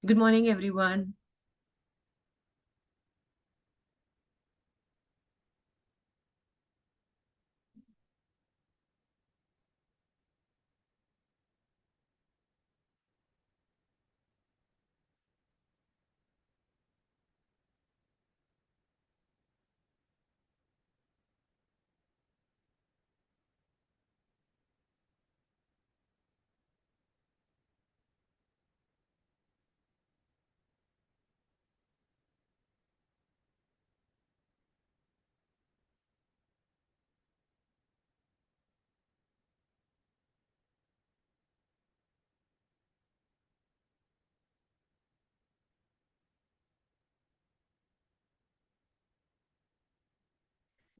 Good morning, everyone.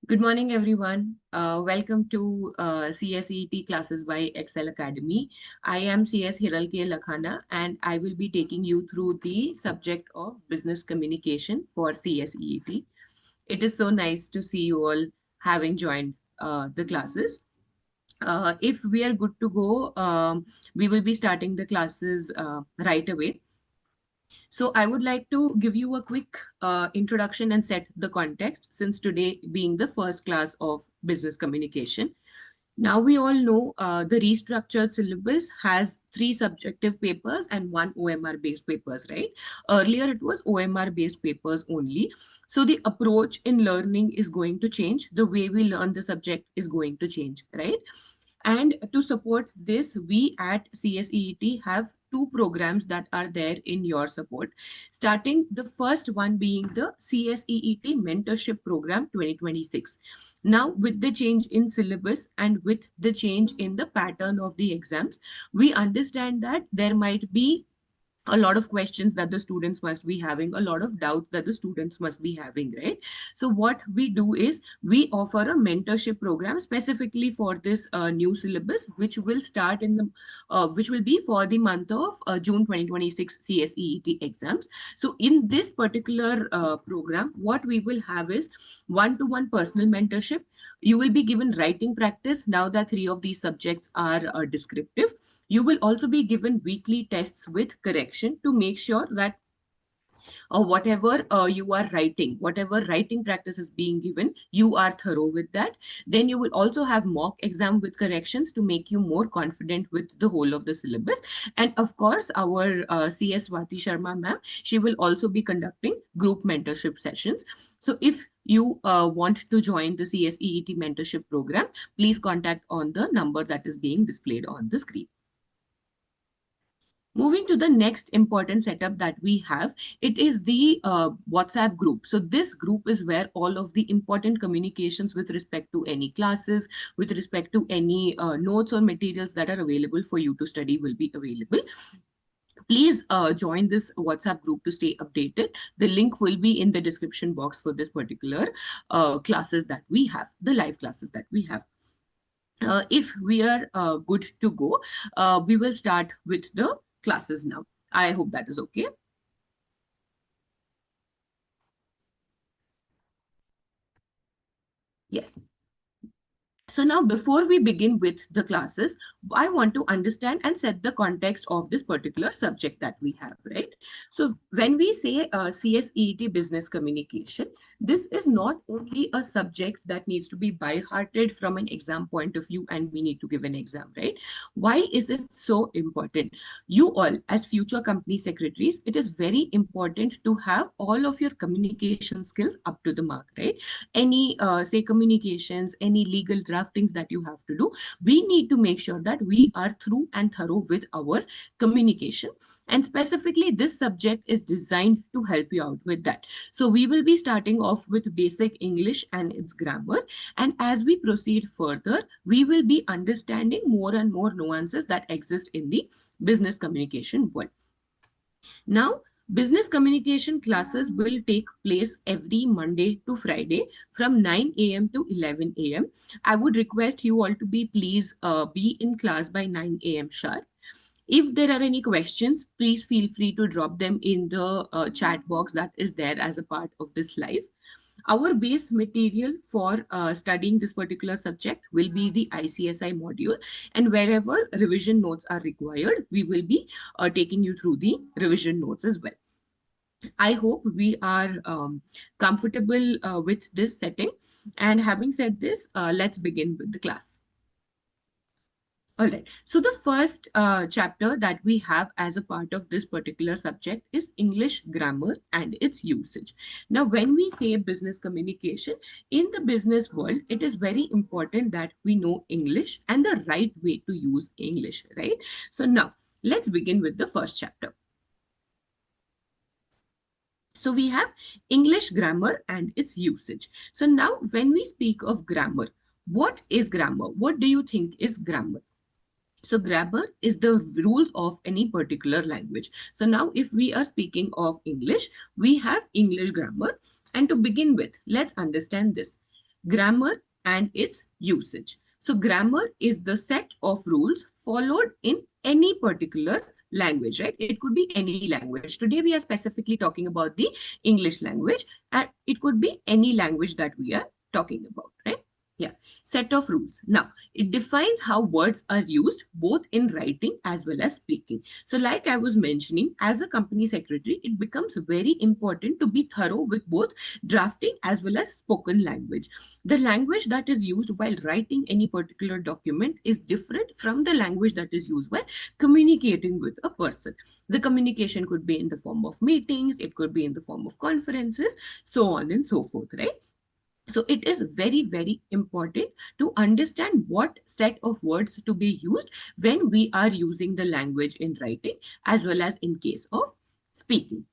Good morning, everyone. Welcome to CSEET classes by Excel Academy. I am CS Hiral K. Lakhana, and I will be taking you through the subject of business communication for CSEET. It is so nice to see you all having joined the classes. If we are good to go, we will be starting the classes right away. So I would like to give you a quick introduction and set the context since today being the first class of business communication. Now we all know the restructured syllabus has three subjective papers and one OMR based papers, right? Earlier it was OMR based papers only. So the approach in learning is going to change. The way we learn the subject is going to change, right? And to support this, we at CSEET have two programs that are there in your support. Starting the first one being the CSEET Mentorship Program 2026. Now, with the change in syllabus and with the change in the pattern of the exams, we understand that there might be a lot of questions that the students must be having, a lot of doubt that the students must be having, right? So what we do is we offer a mentorship program specifically for this new syllabus, which will start in the which will be for the month of June 2026 CSEET exams. So in this particular program, what we will have is one-to-one personal mentorship. You will be given writing practice now that three of these subjects are descriptive. You will also be given weekly tests with correction to make sure that whatever you are writing, whatever writing practice is being given, you are thorough with that. Then you will also have mock exam with corrections to make you more confident with the whole of the syllabus. And of course, our CS Swati Sharma ma'am, she will also be conducting group mentorship sessions. So if you want to join the CSEET mentorship program, please contact on the number that is being displayed on the screen. Moving to the next important setup that we have, it is the WhatsApp group. So this group is where all of the important communications with respect to any classes, with respect to any notes or materials that are available for you to study will be available. Please join this WhatsApp group to stay updated. The link will be in the description box for this particular classes that we have, the live classes that we have. If we are good to go, we will start with the classes now. I hope that is okay. Yes. So now, before we begin with the classes, I want to understand and set the context of this particular subject that we have, right? So when we say CSEET business communication, this is not only a subject that needs to be by-hearted from an exam point of view and we need to give an exam, right? Why is it so important? You all, as future company secretaries, it is very important to have all of your communication skills up to the mark, right? Any say communications, any legal draftings that you have to do, we need to make sure that we are through and thorough with our communication. And specifically this subject is designed to help you out with that. So we will be starting off with basic English and its grammar, and as we proceed further we will be understanding more and more nuances that exist in the business communication world. Now, business communication classes will take place every Monday to Friday from 9 a.m. to 11 a.m. I would request you all to be please be in class by 9 a.m. sharp. If there are any questions, please feel free to drop them in the chat box that is there as a part of this live. Our base material for studying this particular subject will be the ICSI module, and wherever revision notes are required, we will be taking you through the revision notes as well. I hope we are comfortable with this setting. And having said this, let's begin with the class. All right. So the first chapter that we have as a part of this particular subject is English grammar and its usage. Now, when we say business communication, in the business world, it is very important that we know English and the right way to use English, right? So now, let's begin with the first chapter. So we have English grammar and its usage. So now when we speak of grammar, what is grammar? What do you think is grammar? So grammar is the rules of any particular language. So now if we are speaking of English, we have English grammar. And to begin with, let's understand this. Grammar and its usage. So grammar is the set of rules followed in any particular language, right? It could be any language. Today we are specifically talking about the English language, and it could be any language that we are talking about, right? Yeah, set of rules. Now, it defines how words are used both in writing as well as speaking. So like I was mentioning, as a company secretary, it becomes very important to be thorough with both drafting as well as spoken language. The language that is used while writing any particular document is different from the language that is used while communicating with a person. The communication could be in the form of meetings, it could be in the form of conferences, so on and so forth, right? So it is very, very important to understand what set of words to be used when we are using the language in writing as well as in case of speaking.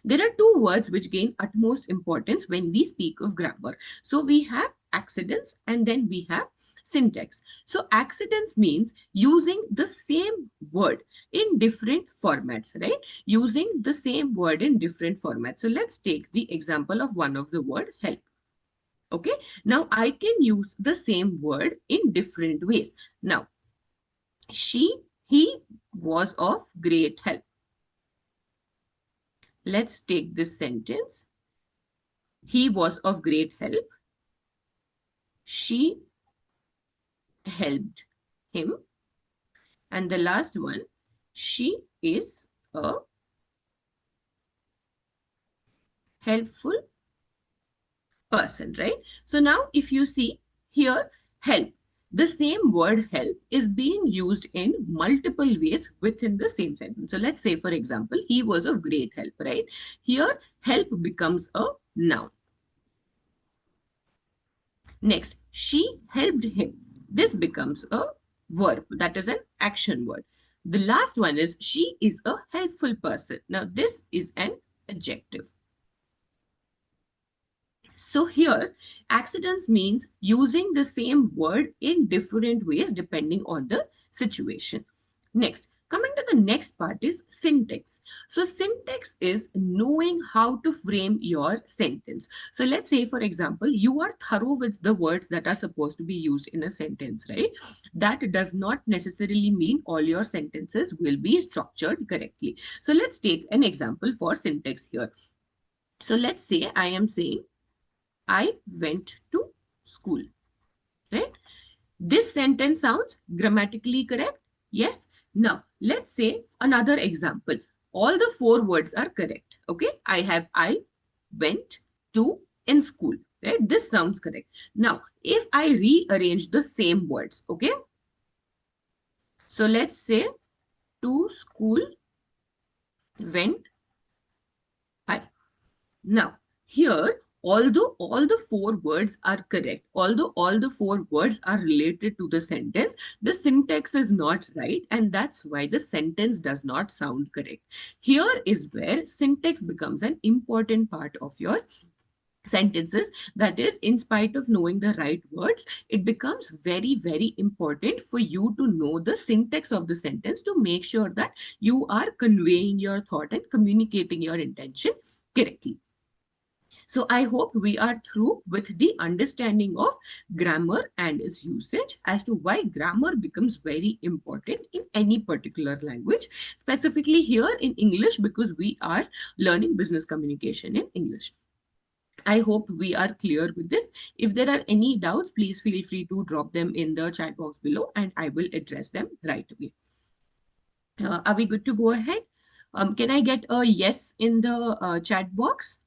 There are two words which gain utmost importance when we speak of grammar. So we have accidents and then we have syntax. So accidents means using the same word in different formats, right? Using the same word in different formats. So let's take the example of one of the word help. Okay, now I can use the same word in different ways. Now, he was of great help. Let's take this sentence. He was of great help. She helped him. And the last one, she is a helpful person, right? So now if you see here, help, the same word help is being used in multiple ways within the same sentence. So let's say, for example, he was of great help, right? Here, help becomes a noun. Next, she helped him. This becomes a verb, that is an action word. The last one is she is a helpful person. Now, this is an adjective. So here, accidents means using the same word in different ways depending on the situation. Next, coming to the next part is syntax. So syntax is knowing how to frame your sentence. So let's say, for example, you are thorough with the words that are supposed to be used in a sentence, right? That does not necessarily mean all your sentences will be structured correctly. So let's take an example for syntax here. So let's say I am saying, I went to school, right? This sentence sounds grammatically correct. Yes. Now, let's say another example. All the four words are correct. Okay. I have I went to in school, right? This sounds correct. Now, if I rearrange the same words, okay. So let's say to school went I. Now, here, although all the four words are correct, although all the four words are related to the sentence, the syntax is not right, and that's why the sentence does not sound correct. Here is where syntax becomes an important part of your sentences. That is, in spite of knowing the right words, it becomes very, very important for you to know the syntax of the sentence to make sure that you are conveying your thought and communicating your intention correctly. So I hope we are through with the understanding of grammar and its usage as to why grammar becomes very important in any particular language, specifically here in English, because we are learning business communication in English. I hope we are clear with this. If there are any doubts, please feel free to drop them in the chat box below and I will address them right away. Are we good to go ahead? Can I get a yes in the chat box?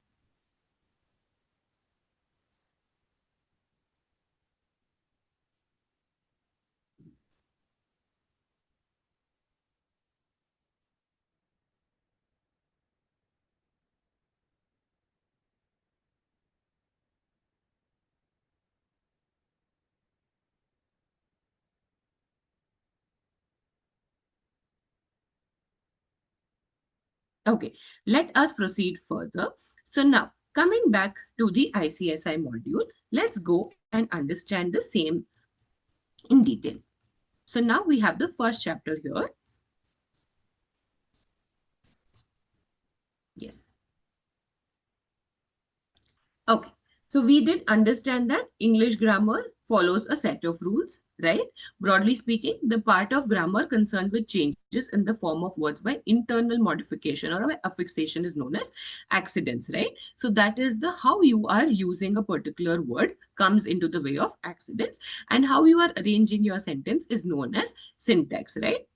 Okay, let us proceed further. So now, coming back to the ICSI module, let's go and understand the same in detail. So now we have the first chapter here. Yes. Okay, so we did understand that English grammar follows a set of rules, right? Broadly speaking, the part of grammar concerned with changes in the form of words by internal modification or by affixation is known as accidents, right? So that is the how you are using a particular word comes into the way of accidents, and how you are arranging your sentence is known as syntax, right?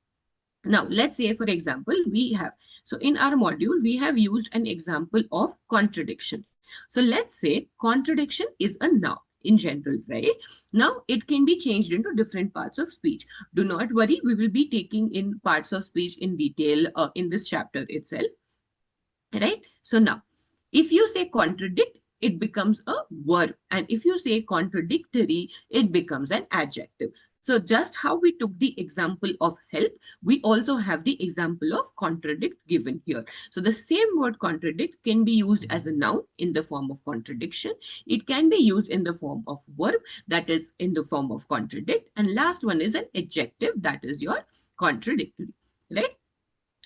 Now, let's say, for example, we have, so in our module, we have used an example of contradiction. So let's say contradiction is a noun in general, right? Now, it can be changed into different parts of speech. Do not worry, we will be taking in parts of speech in detail in this chapter itself, right? So now, if you say contradict, it becomes a verb. And if you say contradictory, it becomes an adjective. So just how we took the example of help, we also have the example of contradict given here. So the same word contradict can be used as a noun in the form of contradiction. It can be used in the form of verb, that is in the form of contradict. And last one is an adjective, that is your contradictory, right?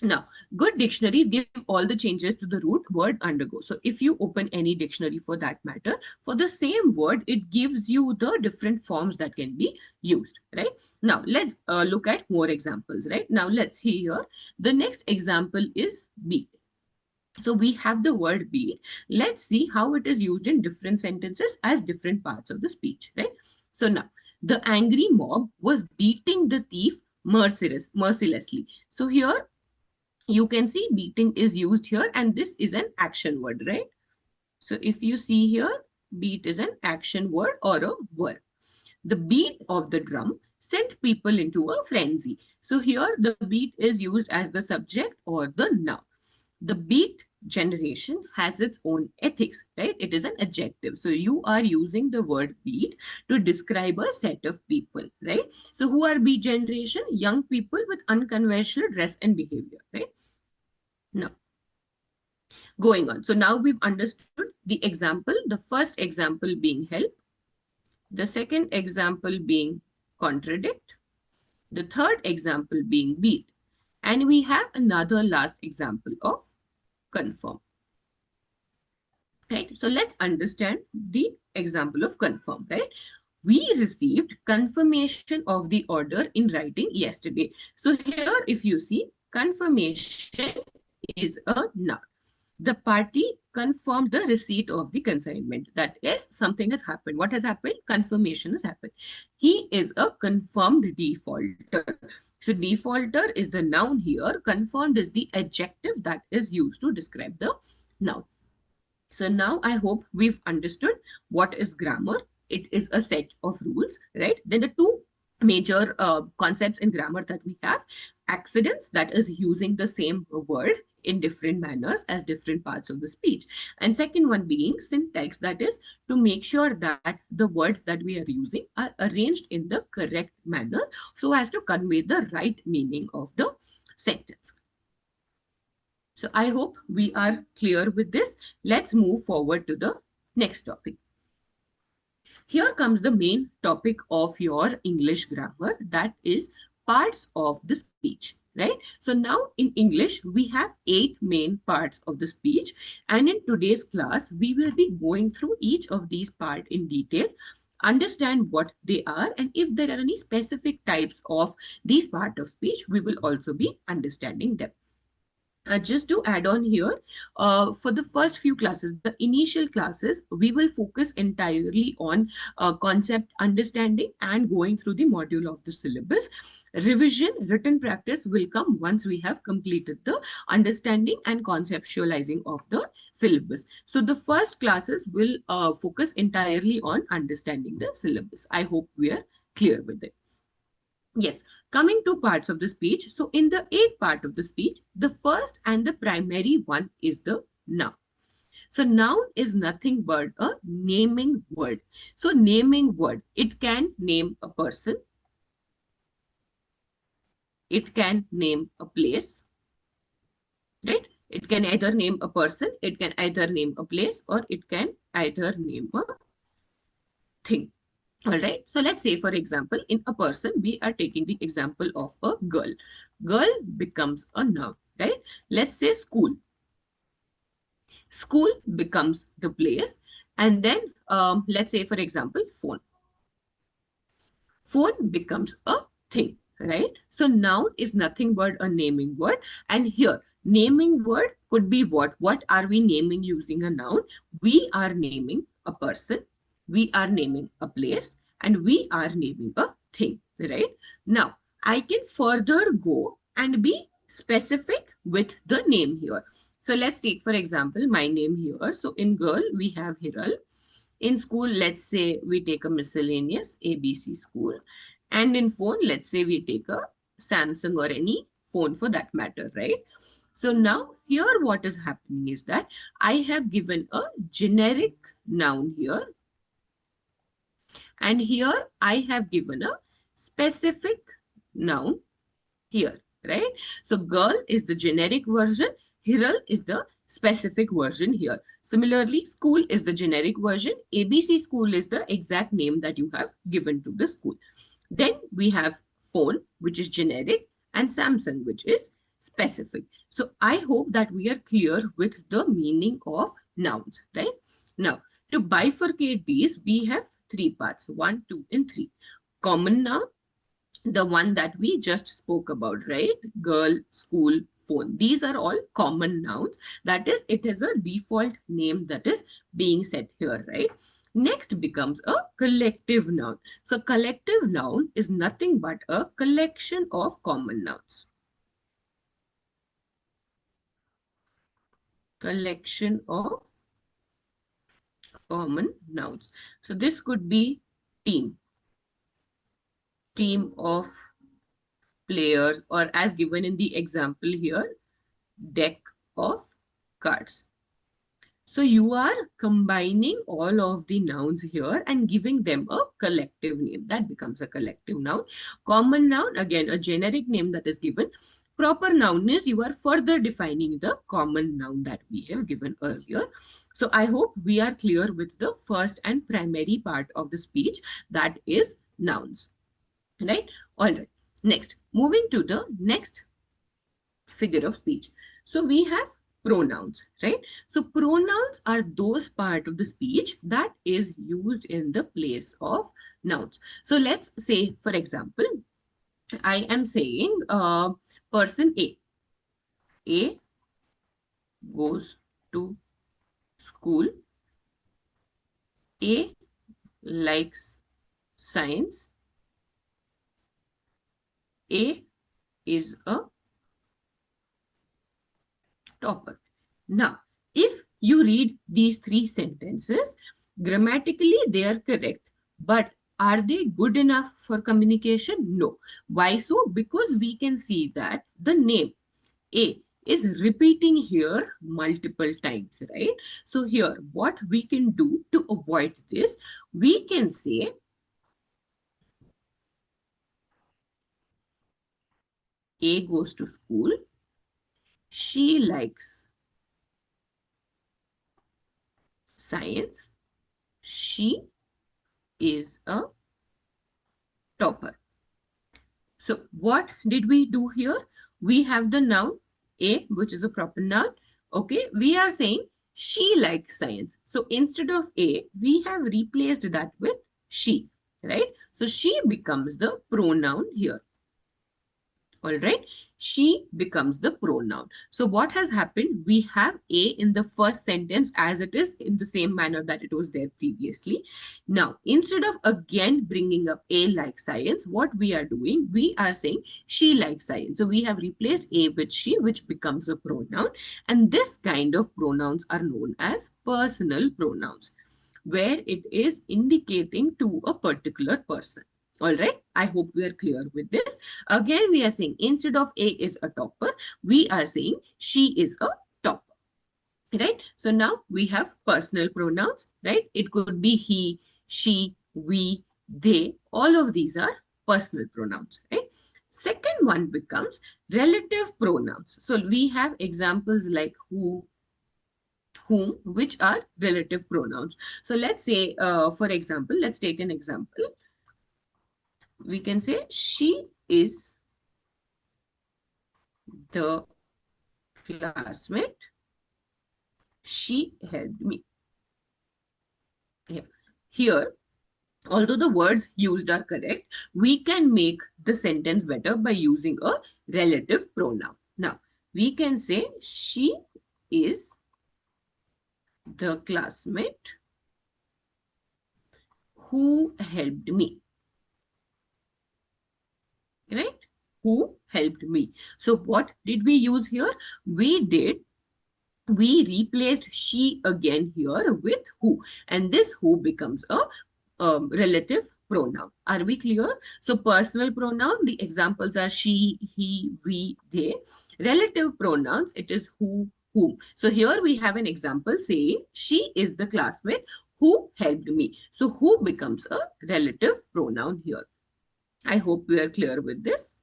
Now, good dictionaries give all the changes to the root word undergo. So if you open any dictionary for that matter, for the same word, it gives you the different forms that can be used, right? Now, let's look at more examples, right? Now, let's see here. The next example is beat. So we have the word beat. Let's see how it is used in different sentences as different parts of the speech, right? So now, the angry mob was beating the thief mercilessly. So here you can see beating is used here and this is an action word, right? So if you see here, beat is an action word or a verb. The beat of the drum sent people into a frenzy. So here the beat is used as the subject or the noun. The beat generation has its own ethics, right? It is an adjective. So you are using the word beat to describe a set of people, right? So who are beat generation? Young people with unconventional dress and behavior, right? Now, going on. So now we've understood the example, the first example being help, the second example being contradict, the third example being beat, and we have another last example of confirm. Right? So let's understand the example of confirm, right? We received confirmation of the order in writing yesterday. So here, if you see, confirmation is a noun. The party confirmed the receipt of the consignment. That is, something has happened. What has happened? Confirmation has happened. He is a confirmed defaulter. So defaulter is the noun here. Confirmed is the adjective that is used to describe the noun. So now I hope we've understood what is grammar. It is a set of rules, right? Then the two major concepts in grammar that we have: accidents, that is using the same word in different manners as different parts of the speech, and second one being syntax, that is to make sure that the words that we are using are arranged in the correct manner so as to convey the right meaning of the sentence. So I hope we are clear with this. Let's move forward to the next topic. Here comes the main topic of your English grammar, that is parts of the speech, right? So now in English, we have 8 main parts of the speech. And in today's class, we will be going through each of these parts in detail, understand what they are, and if there are any specific types of these part of speech, we will also be understanding them. Just to add on here, for the first few classes, the initial classes, we will focus entirely on concept understanding and going through the module of the syllabus. Revision, written practice will come once we have completed the understanding and conceptualizing of the syllabus. So the first classes will focus entirely on understanding the syllabus. I hope we are clear with it. Yes, coming to parts of the speech. So, in the eighth part of the speech, the first and the primary one is the noun. So, noun is nothing but a naming word. So, naming word, it can name a person, it can name a place, right? It can either name a person, it can either name a place, or it can either name a thing. All right. So let's say, for example, in a person, we are taking the example of a girl. Girl becomes a noun, right? Let's say school. School becomes the place. And then let's say, for example, phone. Phone becomes a thing, right? So noun is nothing but a naming word. And here, naming word could be what? What are we naming using a noun? We are naming a person, we are naming a place, and we are naming a thing, right? Now, I can further go and be specific with the name here. So let's take, for example, my name here. So in girl, we have Hiral. In school, let's say we take a miscellaneous ABC school. And in phone, let's say we take a Samsung or any phone for that matter, right? So now here what is happening is that I have given a generic noun here. And here I have given a specific noun here, right? So girl is the generic version, Hiral is the specific version here. Similarly, school is the generic version, ABC school is the exact name that you have given to the school. Then we have phone, which is generic, and Samsung, which is specific. So I hope that we are clear with the meaning of nouns, right? Now, to bifurcate these, we have three parts, 1, 2, and 3. Common noun, the one that we just spoke about, right? Girl, school, phone. These are all common nouns. That is, it is a default name that is being set here, right? Next becomes a collective noun. So collective noun is nothing but a collection of common nouns. Collection of common nouns. So this could be team, team of players, or as given in the example here, deck of cards. So you are combining all of the nouns here and giving them a collective name. That becomes a collective noun. Common noun, again, a generic name that is given. Proper noun is you are further defining the common noun that we have given earlier. So I hope we are clear with the first and primary part of the speech, that is nouns. Right? All right. Next, moving to the next figure of speech. So we have pronouns, right? So pronouns are those part of the speech that is used in the place of nouns. So let's say, for example, I am saying person A. A goes to school. A likes science. A is a topper. Now, if you read these three sentences, grammatically they are correct, but are they good enough for communication? No. Why so? Because we can see that the name A is repeating here multiple times, right? So here, what we can do to avoid this, we can say A goes to school. She likes science. She is a topper. So what did we do here? We have the noun A, which is a proper noun. Okay, we are saying she likes science. So instead of A, we have replaced that with she, right? So she becomes the pronoun here. All right, she becomes the pronoun. So what has happened? We have A in the first sentence as it is in the same manner that it was there previously. Now, instead of again bringing up A like science, what we are doing, we are saying she likes science. So we have replaced A with she, which becomes a pronoun. And this kind of pronouns are known as personal pronouns, where it is indicating to a particular person. All right, I hope we are clear with this. Again, we are saying instead of A is a topper, we are saying she is a topper. Right? So now we have personal pronouns, right? It could be he, she, we, they. All of these are personal pronouns, right? Second one becomes relative pronouns. So we have examples like who, whom, which are relative pronouns. So let's say, for example, let's take an example. We can say she is the classmate. She helped me. Yeah. Here, although the words used are correct, we can make the sentence better by using a relative pronoun. Now, we can say she is the classmate who helped me. Right? Who helped me. So what did we use here? We replaced she again here with who, and this who becomes a relative pronoun. Are we clear? So personal pronoun, the examples are she, he, we, they. Relative pronouns, it is who, whom. So here we have an example saying she is the classmate who helped me. So who becomes a relative pronoun here. I hope we are clear with this.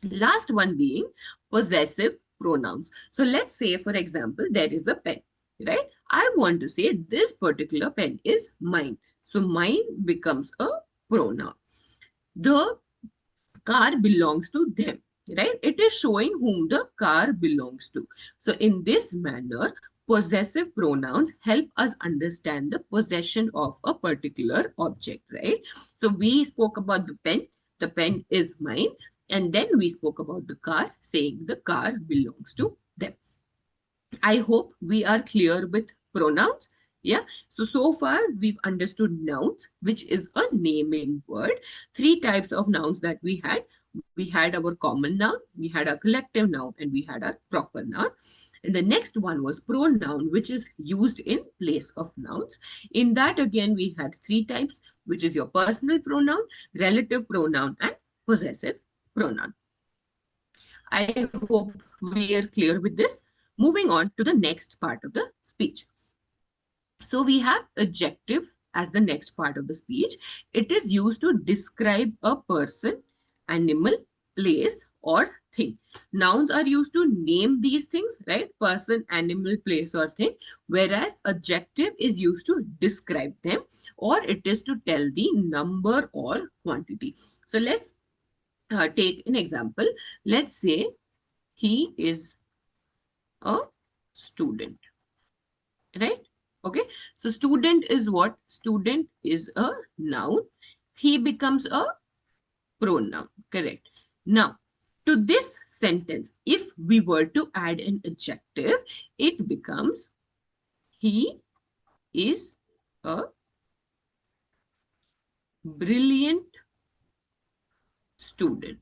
Last one being possessive pronouns. So let's say, for example, there is a pen, right? I want to say this particular pen is mine. So mine becomes a pronoun. The car belongs to them, right? It is showing whom the car belongs to. So in this manner, possessive pronouns help us understand the possession of a particular object, right? So we spoke about the pen is mine, and then we spoke about the car, saying the car belongs to them. I hope we are clear with pronouns. Yeah. So far we've understood nouns, which is a naming word. Three types of nouns that we had. We had our common noun, we had our collective noun, and we had our proper noun. And the next one was pronoun, which is used in place of nouns. In that, again, we had three types, which is your personal pronoun, relative pronoun, and possessive pronoun. I hope we are clear with this. Moving on to the next part of the speech. So we have adjective as the next part of the speech. It is used to describe a person, animal, place, or thing. Nouns are used to name these things, right? Person, animal, place, or thing. Whereas adjective is used to describe them, or it is to tell the number or quantity. So let's take an example. Let's say he is a student, right? Okay, so student is what? Student is a noun. He becomes a pronoun, correct? Now, to this sentence, if we were to add an adjective, it becomes he is a brilliant student.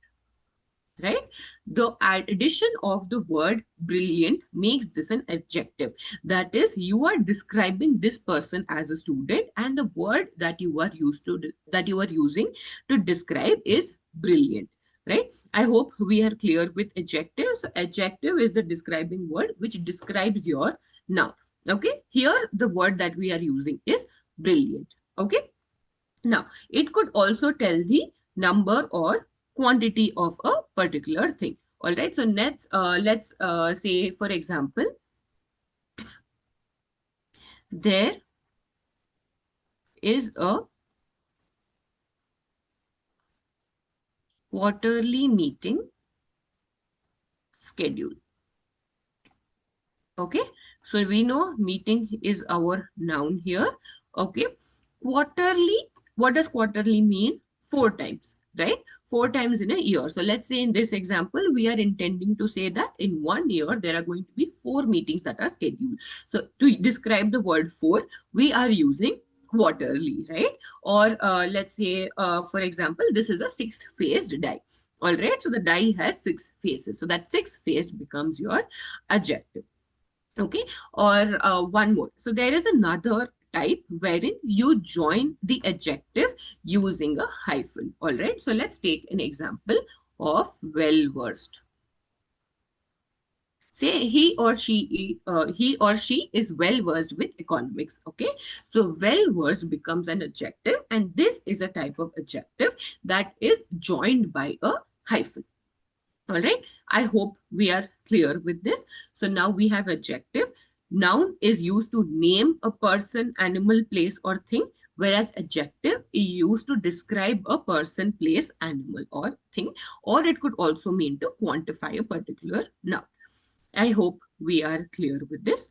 Right? The addition of the word brilliant makes this an adjective. That is, you are describing this person as a student, and the word that you are using to describe is brilliant. Right? I hope we are clear with adjective. So adjective is the describing word which describes your noun. Okay, here the word that we are using is brilliant. Okay, now, it could also tell the number or quantity of a particular thing. All right. So let's say, for example, there is a quarterly meeting schedule. Okay. So we know meeting is our noun here. Okay. Quarterly. What does quarterly mean? 4 times. right? 4 times in a year. So let's say in this example, we are intending to say that in 1 year, there are going to be 4 meetings that are scheduled. So to describe the word four, we are using quarterly, right? Or let's say, for example, this is a six-faced die. All right, so the die has 6 faces. So that six-faced becomes your adjective. Okay, or one more. So there is another type wherein you join the adjective using a hyphen. All right, so let's take an example of well versed. Say he or she is well versed with economics. Okay, so well versed becomes an adjective, and this is a type of adjective that is joined by a hyphen. All right, I hope we are clear with this. So now we have adjective. Noun is used to name a person, animal, place, or thing, whereas adjective is used to describe a person, place, animal, or thing, or it could also mean to quantify a particular noun. I hope we are clear with this.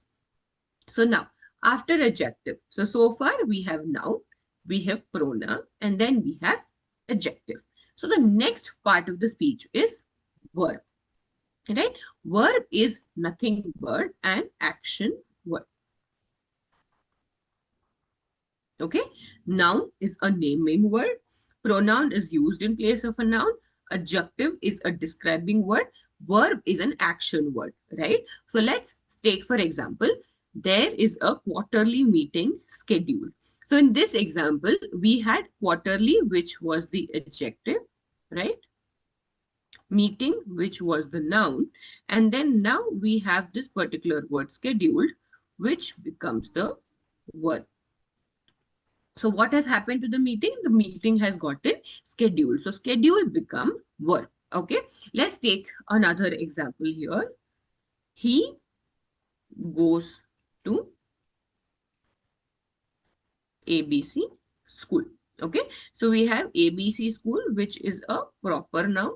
So now, after adjective, so far we have noun, we have pronoun, and then we have adjective. So the next part of the speech is verb, right? Verb is nothing but an action word. Okay, noun is a naming word, pronoun is used in place of a noun, adjective is a describing word, verb is an action word, right? So let's take for example, there is a quarterly meeting scheduled. So in this example, we had quarterly, which was the adjective, right? Meeting, which was the noun, and then now we have this particular word scheduled, which becomes the verb. So what has happened to the meeting? The meeting has gotten scheduled. So schedule become verb. Okay. Let's take another example here. He goes to ABC school. Okay. So we have ABC school, which is a proper noun.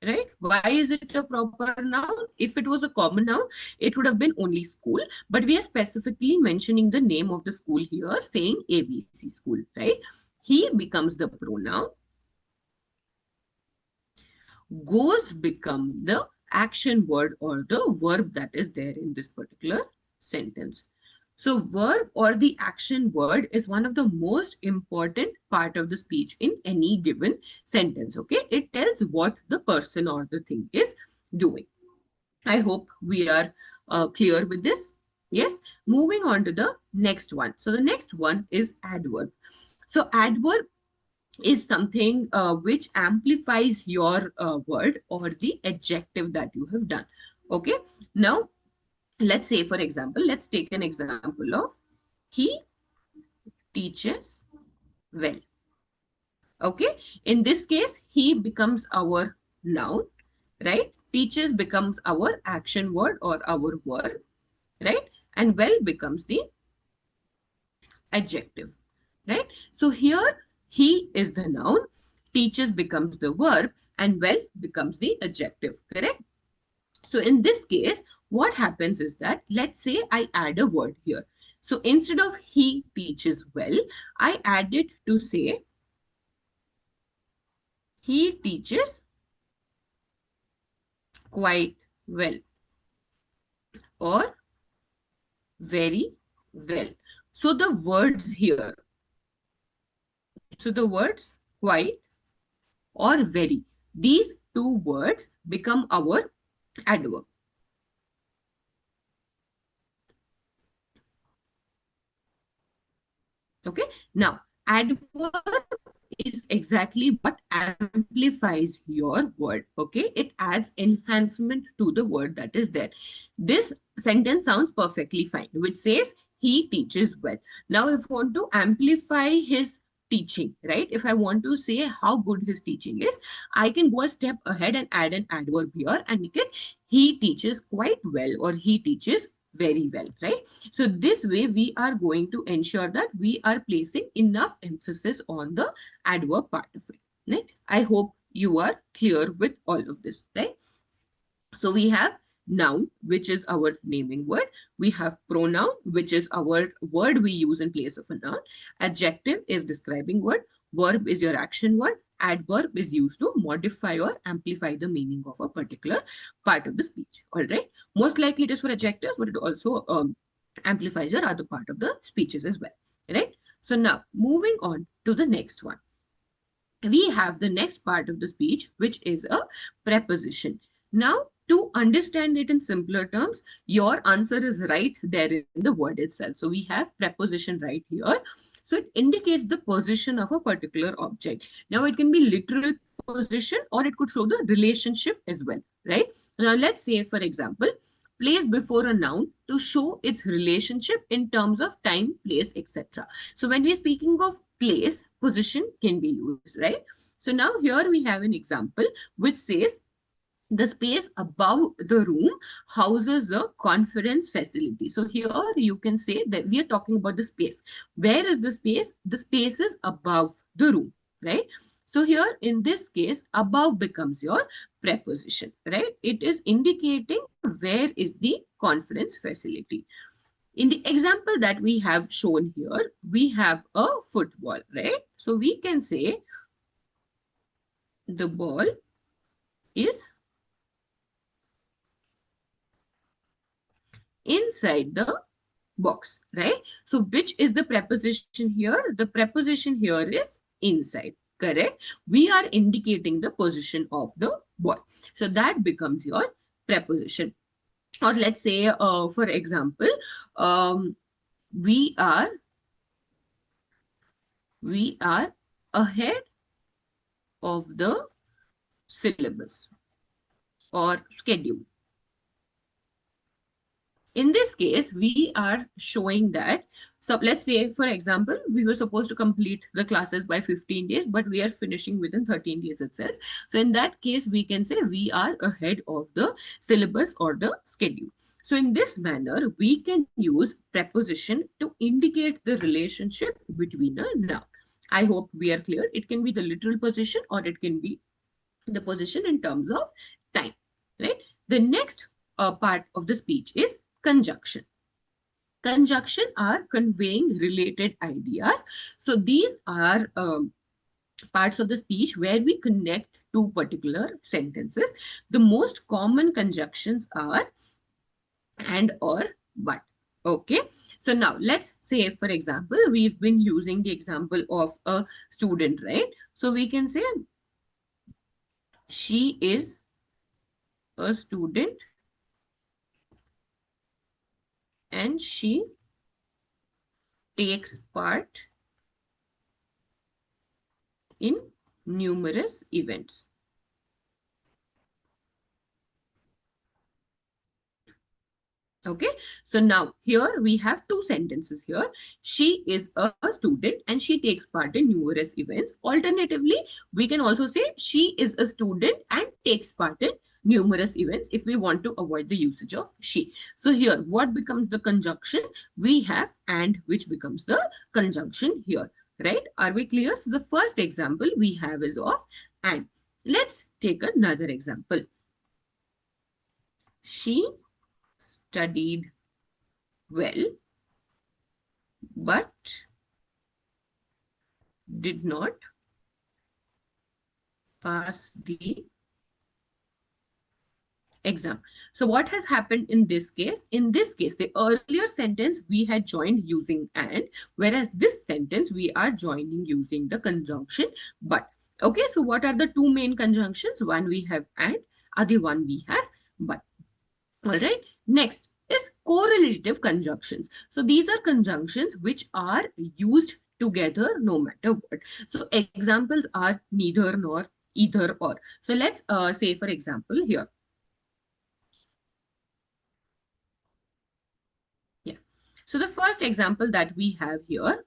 Right? Why is it a proper noun? If it was a common noun, it would have been only school, but we are specifically mentioning the name of the school here, saying ABC school, right? He becomes the pronoun, goes become the action word or the verb that is there in this particular sentence. So verb or the action word is one of the most important part of the speech in any given sentence. Okay, it tells what the person or the thing is doing. I hope we are clear with this. Yes, moving on to the next one. So the next one is adverb. So adverb is something which amplifies your word or the adjective that you have done. Okay, now let's say for example, let's take an example of he teaches well. Okay, in this case, he becomes our noun, right? Teaches becomes our action word or our verb, right? And well becomes the adjective, right? So here, he is the noun, teaches becomes the verb, and well becomes the adjective, correct? So in this case, what happens is that, let's say I add a word here. So instead of he teaches well, I add it to say he teaches quite well or very well. So the words here, so the words quite or very, these two words become our adverb. Okay, now adverb is exactly what amplifies your word. Okay, it adds enhancement to the word that is there. This sentence sounds perfectly fine, which says he teaches well. Now, if I want to amplify his teaching, right? If I want to say how good his teaching is, I can go a step ahead and add an adverb here and make it he teaches quite well or he teaches very well, right? So this way we are going to ensure that we are placing enough emphasis on the adverb part of it, right? I hope you are clear with all of this, right? So we have noun, which is our naming word. We have pronoun, which is our word we use in place of a noun. Adjective is describing word. Verb is your action word. adverb is used to modify or amplify the meaning of a particular part of the speech. All right. Most likely it is for adjectives, but it also amplifies your other part of the speeches as well. Right. So now moving on to the next one, we have the next part of the speech, which is a preposition. Now, to understand it in simpler terms, your answer is right there in the word itself. So we have preposition right here. So it indicates the position of a particular object. Now it can be literal position or it could show the relationship as well, right? Now let's say, for example, place before a noun to show its relationship in terms of time, place, etc. So when we are speaking of place, position can be used, right? So now here we have an example which says the space above the room houses the conference facility. So here you can say that we are talking about the space. Where is the space? The space is above the room, right? So here in this case, above becomes your preposition, right? It is indicating where is the conference facility. In the example that we have shown here, we have a football, right? So we can say the ball is inside the box, right? So which is the preposition here? The preposition here is inside, correct? We are indicating the position of the ball. So that becomes your preposition. Or let's say, for example, um, we are we are ahead of the syllabus or schedule. In this case, we are showing that, so let's say, for example, we were supposed to complete the classes by 15 days, but we are finishing within 13 days itself. So in that case, we can say we are ahead of the syllabus or the schedule. So in this manner, we can use preposition to indicate the relationship between a noun. I hope we are clear. It can be the literal position or it can be the position in terms of time, right? The next part of the speech is conjunction. Conjunction are conveying related ideas. So these are parts of the speech where we connect two particular sentences. The most common conjunctions are and, or, but. Okay, so now let's say, for example, we've been using the example of a student, right? So we can say she is a student and she takes part in numerous events. Okay, so now here we have two sentences here. She is a student and she takes part in numerous events. Alternatively, we can also say she is a student and takes part in numerous events if we want to avoid the usage of she. So here, what becomes the conjunction? We have and, which becomes the conjunction here, right? Are we clear? So the first example we have is of and. Let's take another example. She studied well, but did not pass the exam. So what has happened in this case? In this case, the earlier sentence we had joined using and, whereas this sentence we are joining using the conjunction but. Okay, so what are the two main conjunctions? One we have and, other one we have but. All right. Next is correlative conjunctions. So these are conjunctions which are used together no matter what. So examples are neither nor, either or. So let's say, for example, here. Yeah. So the first example that we have here,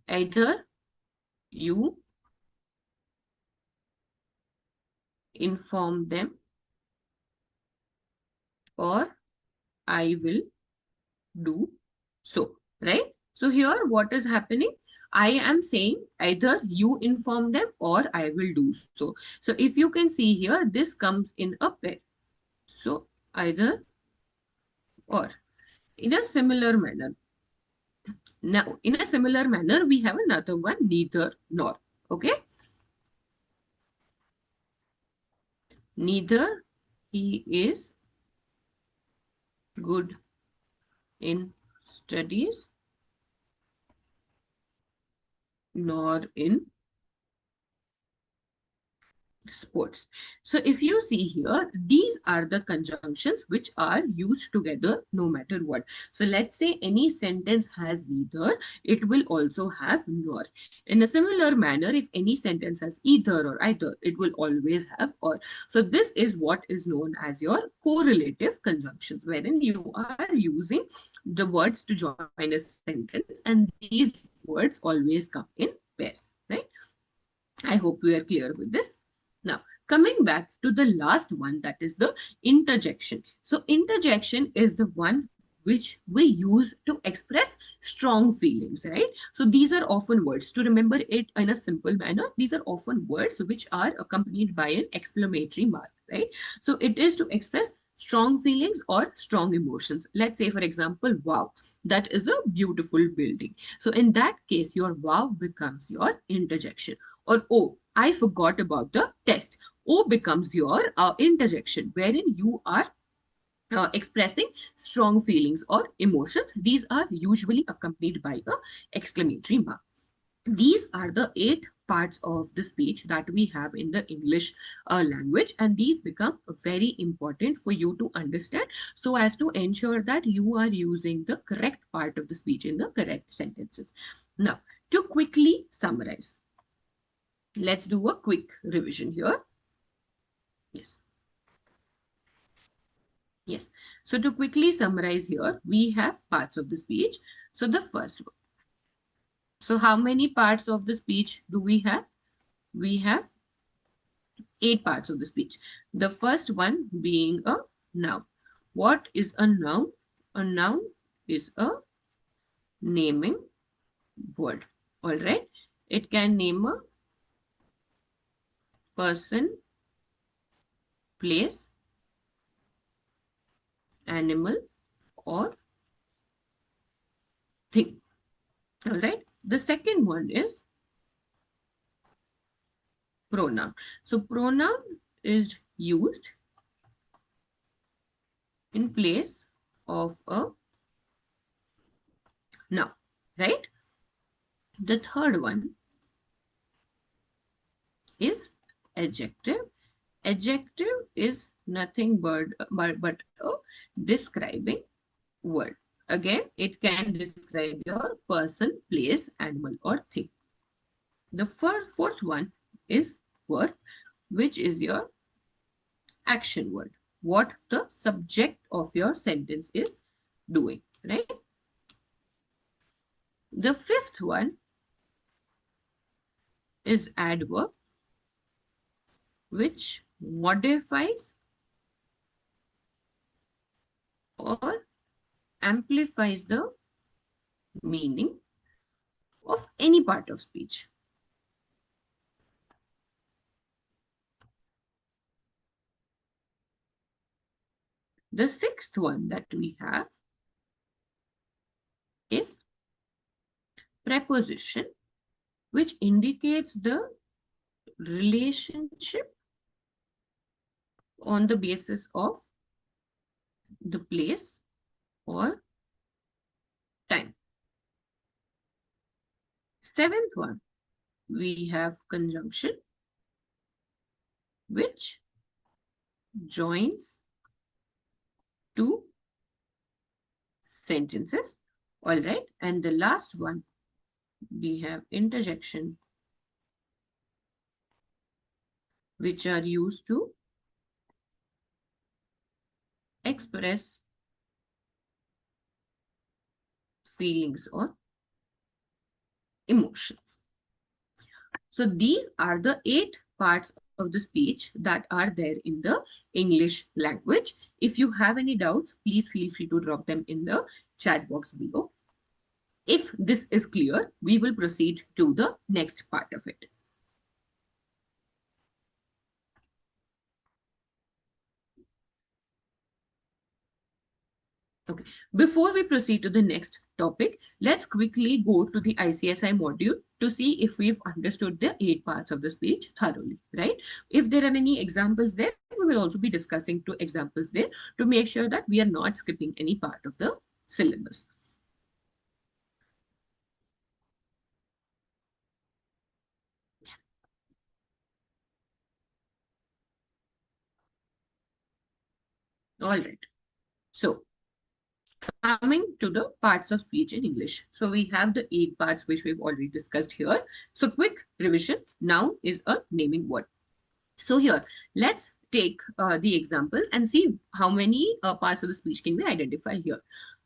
either you inform them or I will do so, right? So here what is happening? I am saying either you inform them or I will do so. So if you can see here, this comes in a pair. So either or. In a similar manner, Now, in a similar manner, we have another one, neither nor. Okay. Neither he is good in studies nor in sports. So if you see here, these are the conjunctions which are used together no matter what. So let's say any sentence has neither, it will also have nor. In a similar manner, if any sentence has either or either, it will always have or. So this is what is known as your correlative conjunctions, wherein you are using the words to join a sentence, and these words always come in pairs, right? I hope we are clear with this. Now, coming back to the last one, that is the interjection. So, interjection is the one which we use to express strong feelings, right? So, these are often words. To remember it in a simple manner, these are often words which are accompanied by an exclamatory mark, right? So, it is to express strong feelings or strong emotions. Let's say, for example, wow, that is a beautiful building. So, in that case, your wow becomes your interjection. Or oh, I forgot about the test. O becomes your interjection, wherein you are expressing strong feelings or emotions. These are usually accompanied by a exclamatory mark. These are the 8 parts of the speech that we have in the English language, and these become very important for you to understand so as to ensure that you are using the correct part of the speech in the correct sentences. Now, to quickly summarize, let's do a quick revision here. Yes. Yes. So to quickly summarize here, we have parts of the speech. So the first one. So how many parts of the speech do we have? We have 8 parts of the speech. The first one being a noun. What is a noun? A noun is a naming word. All right. It can name a person, place, animal, or thing. All right. The second one is pronoun. So pronoun is used in place of a noun, right? The third one is adjective. Adjective is nothing but a describing word. Again, it can describe your person, place, animal, or thing. The fourth one is verb, which is your action word. What the subject of your sentence is doing, right? The fifth one is adverb, which modifies or amplifies the meaning of any part of speech. The sixth one that we have is preposition, which indicates the relationship on the basis of the place or time. Seventh one, we have conjunction, which joins two sentences. All right. And the last one, we have interjection, which are used to express feelings or emotions. So these are the 8 parts of the speech that are there in the English language. If you have any doubts, please feel free to drop them in the chat box below. If this is clear, we will proceed to the next part of it. Okay, before we proceed to the next topic, let's quickly go to the ICSI module to see if we've understood the 8 parts of the speech thoroughly, right? If there are any examples there, we will also be discussing 2 examples there to make sure that we are not skipping any part of the syllabus. All right. So coming to the parts of speech in English. So we have the 8 parts which we've already discussed here. So quick revision. Noun is a naming word. So here, let's take the examples and see how many parts of the speech can we identify here.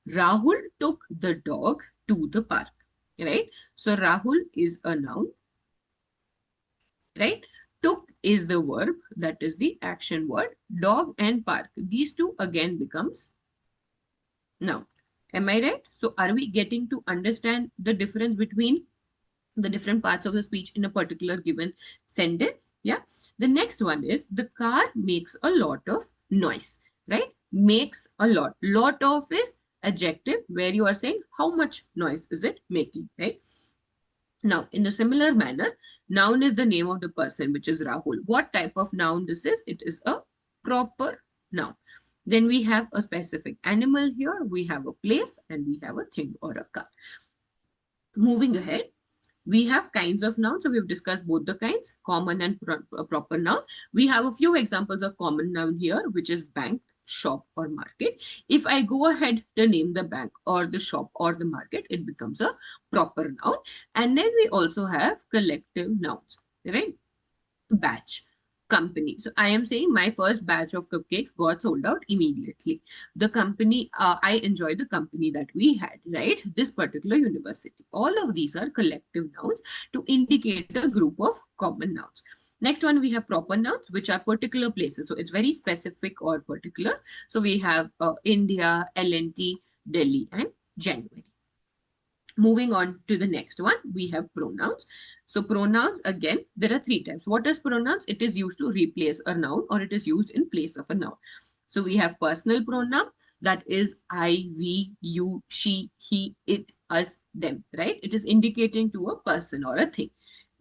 Rahul took the dog to the park, right? So Rahul is a noun, right? Took is the verb, that is the action word. Dog and park, these two again becomes noun. Am I right? So are we getting to understand the difference between the different parts of the speech in a particular given sentence? Yeah. The next one is the car makes a lot of noise, right? Makes a lot. Lot of is adjective where you are saying how much noise is it making, right? Now, in a similar manner, noun is the name of the person, which is Rahul. What type of noun this is? It is a proper noun. Then we have a specific animal here, we have a place, and we have a thing or a car. Moving ahead, we have kinds of nouns. So we've discussed both the kinds, common and proper noun. We have a few examples of common noun here, which is bank, shop, or market. If I go ahead to name the bank or the shop or the market, it becomes a proper noun. And then we also have collective nouns, right? Batch, company. So I am saying my first batch of cupcakes got sold out immediately. The company, I enjoy the company that we had, right? This particular university. All of these are collective nouns to indicate a group of common nouns. Next one, we have proper nouns, which are particular places. So it's very specific or particular. So we have India, LNT, Delhi, and January. Moving on to the next one, we have pronouns. So pronouns, again, there are 3 types. What is pronouns? It is used to replace a noun or it is used in place of a noun. So we have personal pronoun, that is I, we, you, she, he, it, us, them, right? It is indicating to a person or a thing.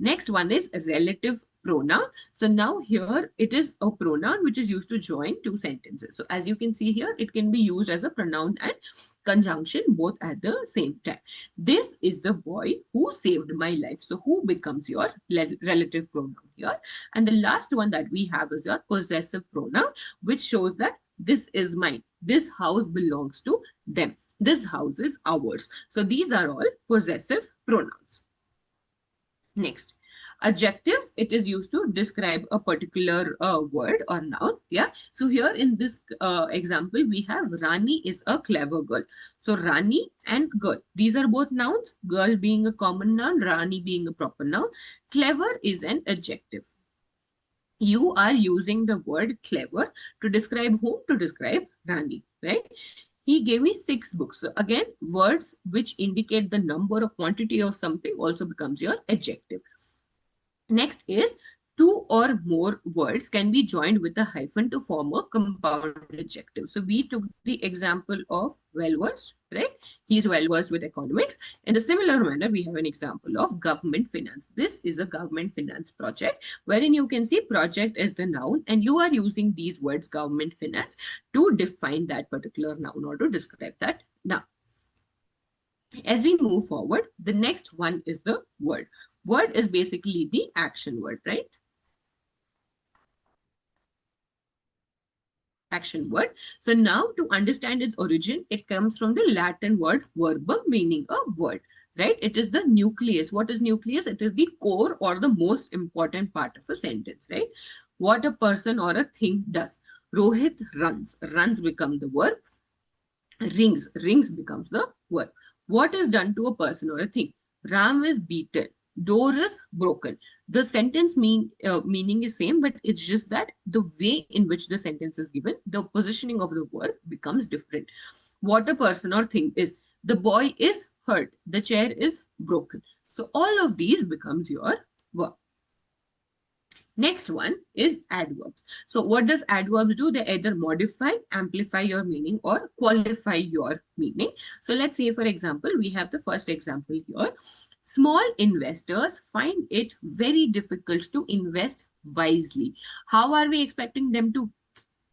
Next one is relative pronoun. So now here it is a pronoun which is used to join 2 sentences. So as you can see here, it can be used as a pronoun and conjunction both at the same time. This is the boy who saved my life. So who becomes your relative pronoun here? And the last one that we have is your possessive pronoun, which shows that this is mine. This house belongs to them. This house is ours. So these are all possessive pronouns. Next, adjectives, it is used to describe a particular word or noun. Yeah. So here in this example, we have Rani is a clever girl. So Rani and girl, these are both nouns. Girl being a common noun, Rani being a proper noun. Clever is an adjective. You are using the word clever to describe whom? To describe Rani, right? He gave me 6 books. So again, words which indicate the number or quantity of something also becomes your adjective. Next is 2 or more words can be joined with a hyphen to form a compound adjective. So we took the example of well-versed, right? He's well-versed with economics. In a similar manner, we have an example of government finance. This is a government finance project wherein you can see project is the noun and you are using these words government finance to define that particular noun or to describe that noun. As we move forward, the next one is the word. Word is basically the action word, right? Action word. So now to understand its origin, it comes from the Latin word verbum, meaning a word, right? It is the nucleus. What is nucleus? It is the core or the most important part of a sentence, right? What a person or a thing does. Rohit runs. Runs become the verb. Rings. Rings becomes the verb. What is done to a person or a thing? Ram is beaten. Door is broken. The sentence meaning is same, but it's just that the way in which the sentence is given, the positioning of the verb becomes different. What a person or thing is. The boy is hurt. The chair is broken. So all of these becomes your verb. Next one is adverbs. So what does adverbs do? They either modify, amplify your meaning or qualify your meaning. So let's say, for example, we have the first example here. Small investors find it very difficult to invest wisely. How are we expecting them to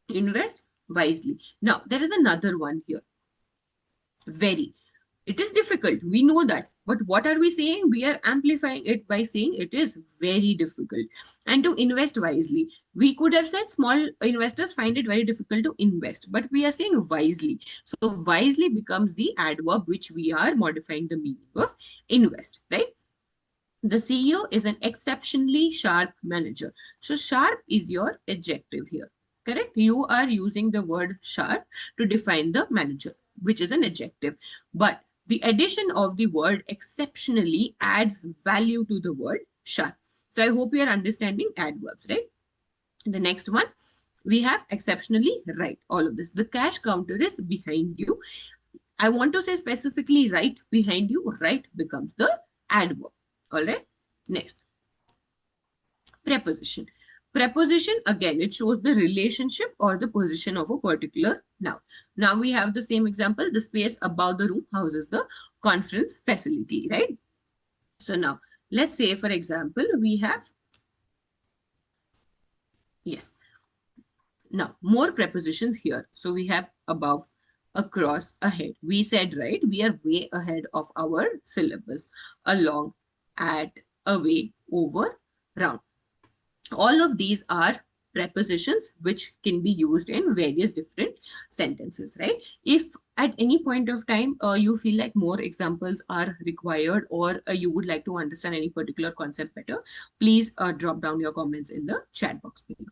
invest wisely? Now, there is another one here. Very. It is difficult. We know that. But what are we saying? We are amplifying it by saying it is very difficult. And to invest wisely, we could have said small investors find it very difficult to invest, but we are saying wisely. So wisely becomes the adverb which we are modifying the meaning of invest, right? The CEO is an exceptionally sharp manager. So sharp is your adjective here. Correct? You are using the word sharp to define the manager, which is an adjective. But the addition of the word exceptionally adds value to the word sharp. So I hope you are understanding adverbs, right? The next one, we have exceptionally right. All of this. The cash counter is behind you. I want to say specifically right behind you. Right becomes the adverb. All right. Next, preposition. Preposition, again, it shows the relationship or the position of a particular noun. Now we have the same example. The space above the room houses the conference facility, right? So now, let's say, for example, we have, yes, now more prepositions here. So we have above, across, ahead. We said, right, we are way ahead of our syllabus. Along, at, away, over, round. All of these are prepositions which can be used in various different sentences, right? If at any point of time you feel like more examples are required, or you would like to understand any particular concept better, please drop down your comments in the chat box below.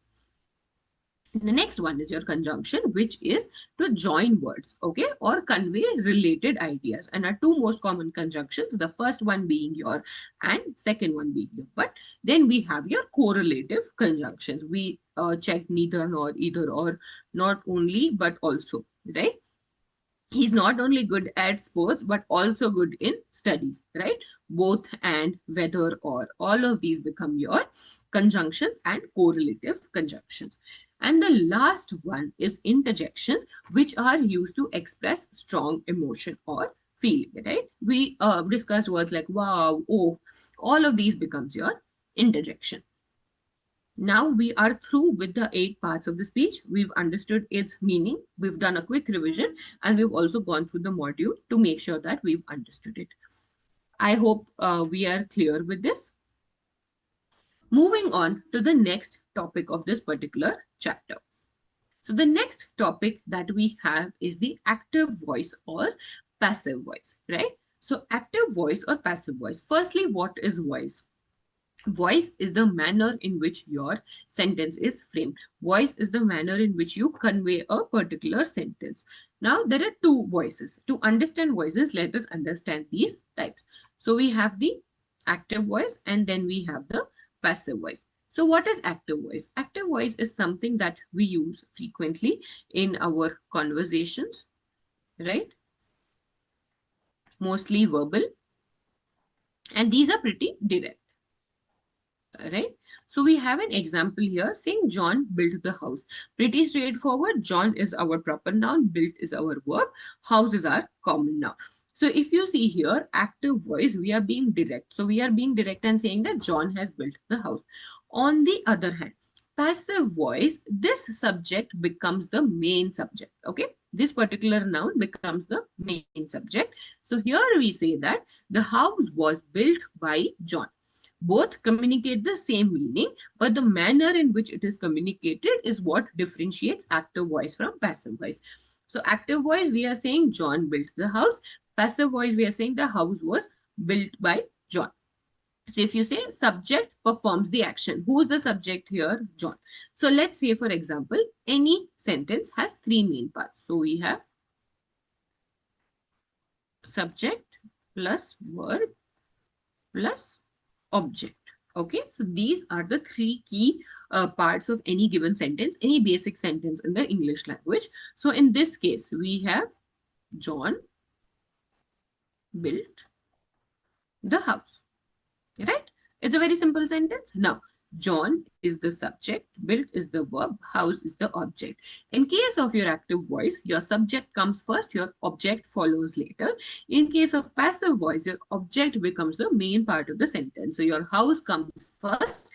The next one is your conjunction, which is to join words, okay, or convey related ideas. And our two most common conjunctions, the first one being your and second one being your but. Then we have your correlative conjunctions. We check neither nor either or, not only but also, right? He's not only good at sports but also good in studies, right? Both and whether or, all of these become your conjunctions and correlative conjunctions. And the last one is interjections, which are used to express strong emotion or feeling, right? We discussed words like wow, oh, all of these becomes your interjection. Now we are through with the 8 parts of the speech. We've understood its meaning. We've done a quick revision, and we've also gone through the module to make sure that we've understood it. I hope we are clear with this. Moving on to the next topic of this particular chapter. So the next topic that we have is the active voice or passive voice, right? So active voice or passive voice. Firstly, what is voice? Voice is the manner in which your sentence is framed. Voice is the manner in which you convey a particular sentence. Now, there are two voices. To understand voices, let us understand these types. So, we have the active voice and then we have the passive voice. So, what is active voice? Active voice is something that we use frequently in our conversations, right? Mostly verbal. And these are pretty direct, right? So we have an example here saying John built the house. Pretty straightforward. John is our proper noun, built is our verb, house is our common noun. So if you see here, active voice, we are being direct. So we are being direct and saying that John has built the house. On the other hand, passive voice, this subject becomes the main subject. Okay, this particular noun becomes the main subject. So here we say that the house was built by John. Both communicate the same meaning, but the manner in which it is communicated is what differentiates active voice from passive voice. So active voice, we are saying John built the house. Passive voice, we are saying the house was built by John. So if you say subject performs the action, who is the subject here? John. So let's say, for example, any sentence has three main parts. So we have subject plus verb plus object. Okay, so these are the three key parts of any given sentence, any basic sentence in the English language. So in this case, we have John built the house, right? It's a very simple sentence. Now, John is the subject, built is the verb, house is the object. In case of your active voice, your subject comes first, your object follows later. In case of passive voice, your object becomes the main part of the sentence. So your house comes first.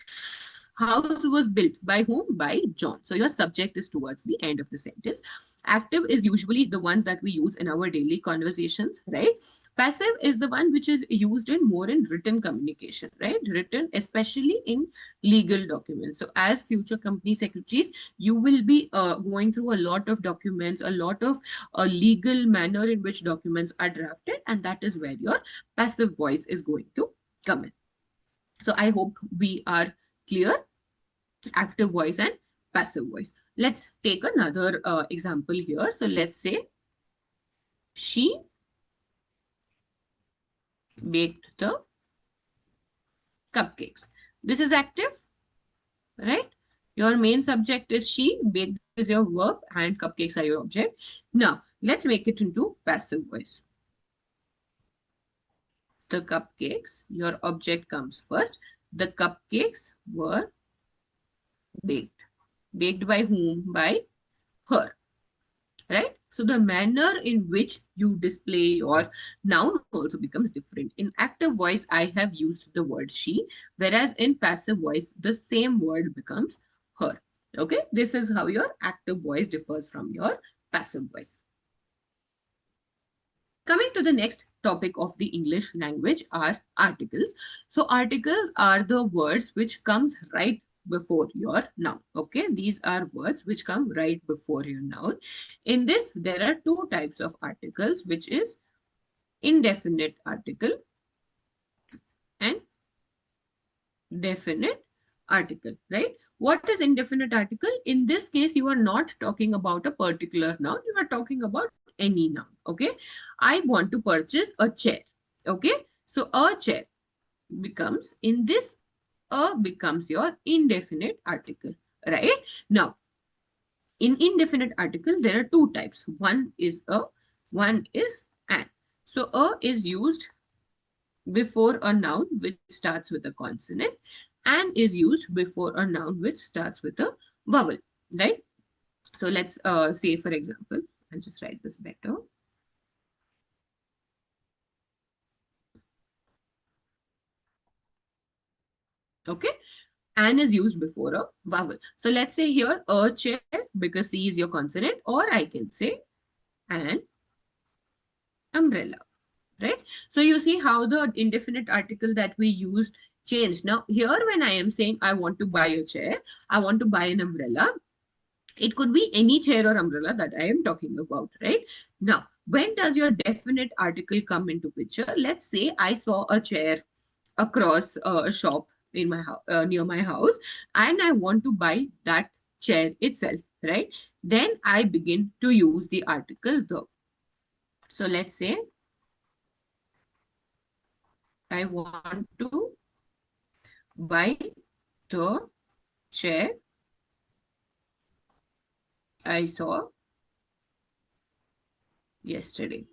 House was built by whom? By John. So your subject is towards the end of the sentence. Active is usually the ones that we use in our daily conversations, right? Passive is the one which is used in more in written communication, right? Written, especially in legal documents. So as future company secretaries, you will be going through a lot of documents, a lot of legal manner in which documents are drafted, and that is where your passive voice is going to come in. So I hope we are clear. Active voice and passive voice. Let's take another example here. So let's say she baked the cupcakes. This is active, right? Your main subject is she, baked is your verb, and cupcakes are your object. Now, let's make it into passive voice. The cupcakes, your object comes first. The cupcakes were baked. Baked by whom? By her, right? So the manner in which you display your noun also becomes different. In active voice, I have used the word she, whereas in passive voice, the same word becomes her. Okay, this is how your active voice differs from your passive voice. Coming to the next topic of the English language are articles. So articles are the words which comes right before your noun. Okay, these are words which come right before your noun. In this, there are two types of articles, which is indefinite article and definite article, right? What is indefinite article? In this case, you are not talking about a particular noun. You are talking about any noun, okay? I want to purchase a chair, okay? So a chair becomes, in this, a becomes your indefinite article, right? Now, in indefinite article, there are two types. One is a, one is an. So a is used before a noun which starts with a consonant and is used before a noun which starts with a vowel, right? So let's say, for example, I'll just write this better. Okay, an is used before a vowel. So let's say here a chair because C is your consonant, or I can say an umbrella, right? So you see how the indefinite article that we used changed. Now here when I am saying I want to buy a chair, I want to buy an umbrella, it could be any chair or umbrella that I am talking about, right? Now, when does your definite article come into picture? Let's say I saw a chair across a shop in my near my house, and I want to buy that chair itself, right? Then I begin to use the article the. So let's say I want to buy the chair I saw yesterday.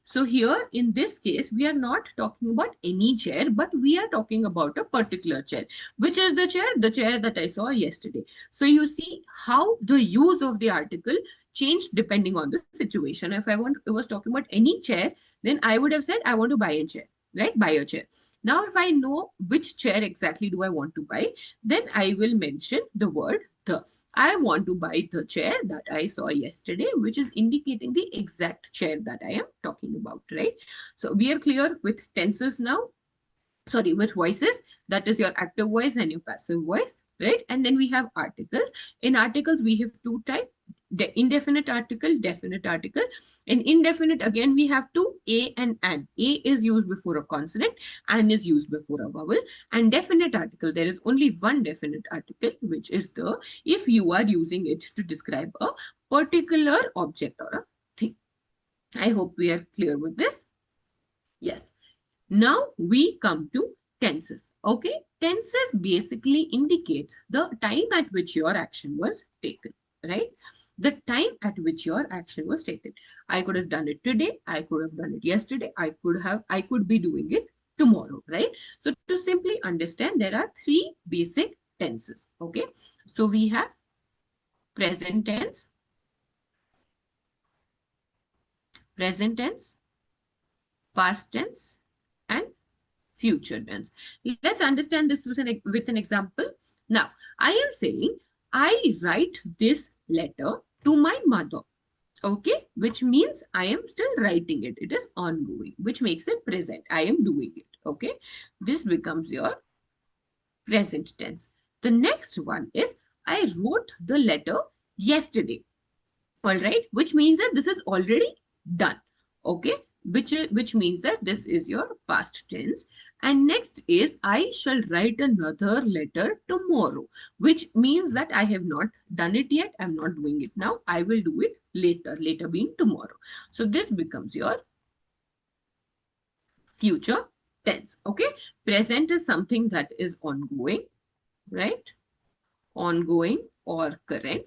So here in this case, we are not talking about any chair, but we are talking about a particular chair. Which is the chair? The chair that I saw yesterday. So you see how the use of the article changed depending on the situation. If I was talking about any chair, then I would have said, I want to buy a chair, right? Buy a chair. Now, if I know which chair exactly do I want to buy, then I will mention the word the. I want to buy the chair that I saw yesterday, which is indicating the exact chair that I am talking about, right? So we are clear with tenses now. Sorry, with voices. That is your active voice and your passive voice, right? And then we have articles. In articles, we have two types. Indefinite article, definite article. In indefinite, again, we have two, a and an. A is used before a consonant, and is used before a vowel. And definite article, there is only one definite article, which is the, if you are using it to describe a particular object or a thing. I hope we are clear with this. Yes. Now we come to tenses. Okay, tenses basically indicates the time at which your action was taken, right? The time at which your action was taken. I could have done it today. I could have done it yesterday. I could be doing it tomorrow, right? So to simply understand, there are three basic tenses. Okay, so we have present tense, past tense, and future tense. Let's understand this with an example. Now, I am saying I write this letter to my mother. Okay, which means I am still writing it. It is ongoing, which makes it present. I am doing it. Okay, this becomes your present tense. The next one is I wrote the letter yesterday. All right, which means that this is already done. Okay, which means that this is your past tense. And next is I shall write another letter tomorrow, which means that I have not done it yet. I'm not doing it now. I will do it later, later being tomorrow. So this becomes your future tense. Okay, present is something that is ongoing, right? Ongoing or current.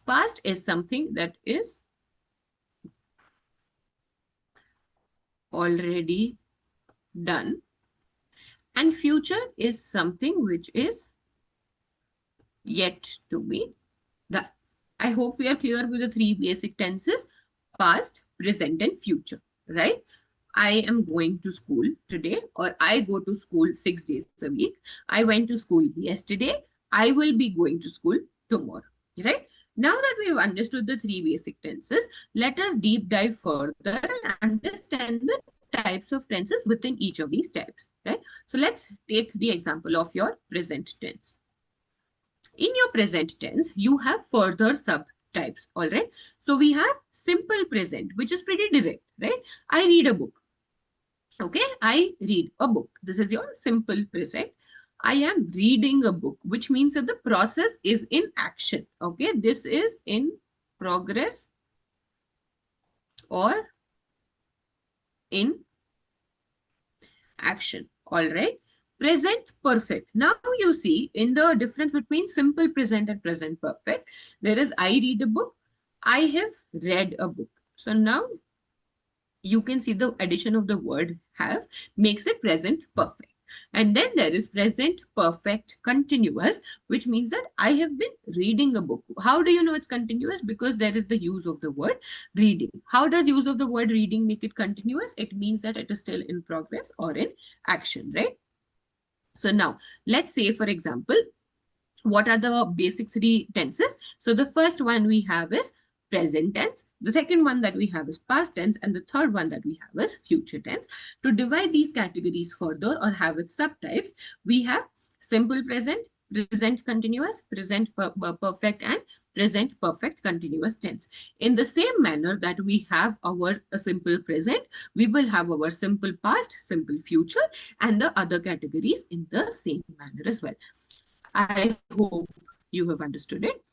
Past is something that is already done, and future is something which is yet to be done. I hope we are clear with the three basic tenses: past, present, and future, right? I am going to school today, or I go to school 6 days a week. I went to school yesterday. I will be going to school tomorrow, right? Now that we have understood the three basic tenses, let us deep dive further and understand the types of tenses within each of these types, right? So let's take the example of your present tense. In your present tense, you have further subtypes, all right? So we have simple present, which is pretty direct, right? I read a book. Okay, I read a book. This is your simple present. I am reading a book, which means that the process is in action. Okay, this is in progress or in action. All right. Present perfect. Now you see in the difference between simple present and present perfect, there is I read a book. I have read a book. So now you can see the addition of the word have makes it present perfect. And then there is present perfect continuous, which means that I have been reading a book. How do you know it's continuous? Because there is the use of the word reading. How does use of the word reading make it continuous? It means that it is still in progress or in action, right? So now let's say, for example, what are the basic three tenses? So the first one we have is present tense. The second one that we have is past tense. And the third one that we have is future tense. To divide these categories further or have its subtypes, we have simple present, present continuous, present perfect, and present perfect continuous tense. In the same manner that we have our simple present, we will have our simple past, simple future, and the other categories in the same manner as well. I hope you have understood it.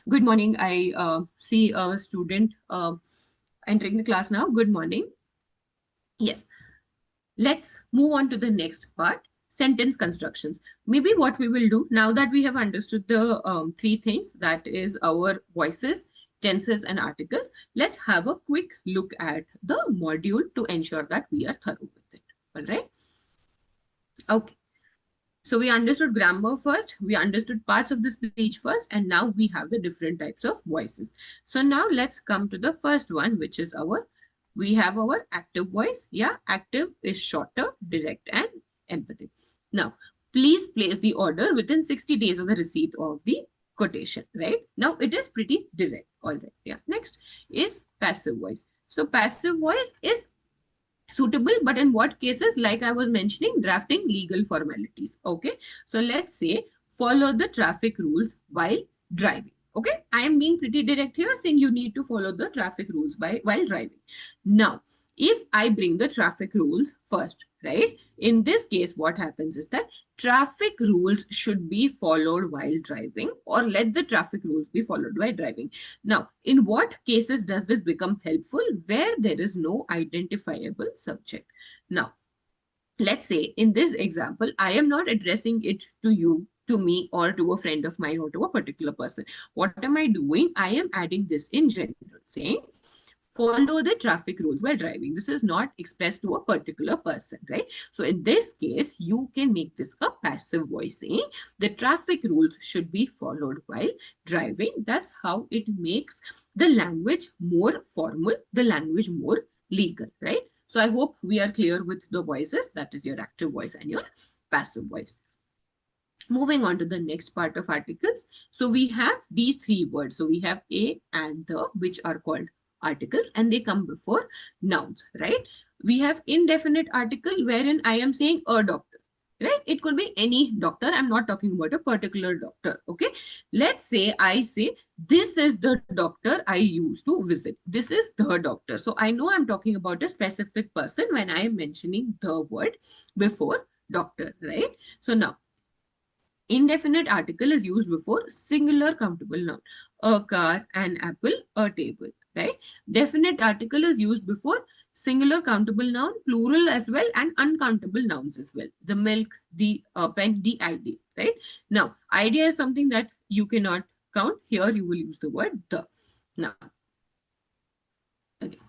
Good morning. I see a student entering the class now. Good morning. Yes. Let's move on to the next part, sentence constructions. Maybe what we will do now that we have understood the three things, that is our voices, tenses, and articles, let's have a quick look at the module to ensure that we are thorough with it. All right. Okay. So we understood grammar first, we understood parts of the speech first, and now we have the different types of voices. So now let's come to the first one, which is we have our active voice. Yeah, active is shorter, direct, and empathic. Now, please place the order within 60 days of the receipt of the quotation, right? Now it is pretty direct. All right. Yeah. Next is passive voice. So passive voice is suitable, but in what cases? Like I was mentioning, drafting legal formalities. Okay, so let's say follow the traffic rules while driving. Okay, I am being pretty direct here, saying you need to follow the traffic rules while driving. Now if I bring the traffic rules first, right, in this case what happens is that traffic rules should be followed while driving, or let the traffic rules be followed while driving. Now, in what cases does this become helpful? Where there is no identifiable subject. Now, let's say in this example, I am not addressing it to you, to me, or to a friend of mine, or to a particular person. What am I doing? I am adding this in general, saying follow the traffic rules while driving. This is not expressed to a particular person, right? So in this case, you can make this a passive voice saying the traffic rules should be followed while driving. That's how it makes the language more formal, the language more legal, right? So I hope we are clear with the voices. That is your active voice and your passive voice. Moving on to the next part of articles. So we have these three words. So we have a and the, which are called articles, and they come before nouns, right? We have indefinite article wherein I am saying a doctor, right? It could be any doctor. I'm not talking about a particular doctor, okay? Let's say I say, this is the doctor I used to visit. This is the doctor. So I know I'm talking about a specific person when I am mentioning the word before doctor, right? So now, indefinite article is used before singular countable noun. A car, an apple, a table, right? Definite article is used before singular countable noun, plural as well, and uncountable nouns as well. The milk, the pen, the idea, right? Now, idea is something that you cannot count. Here you will use the word the. Now, again,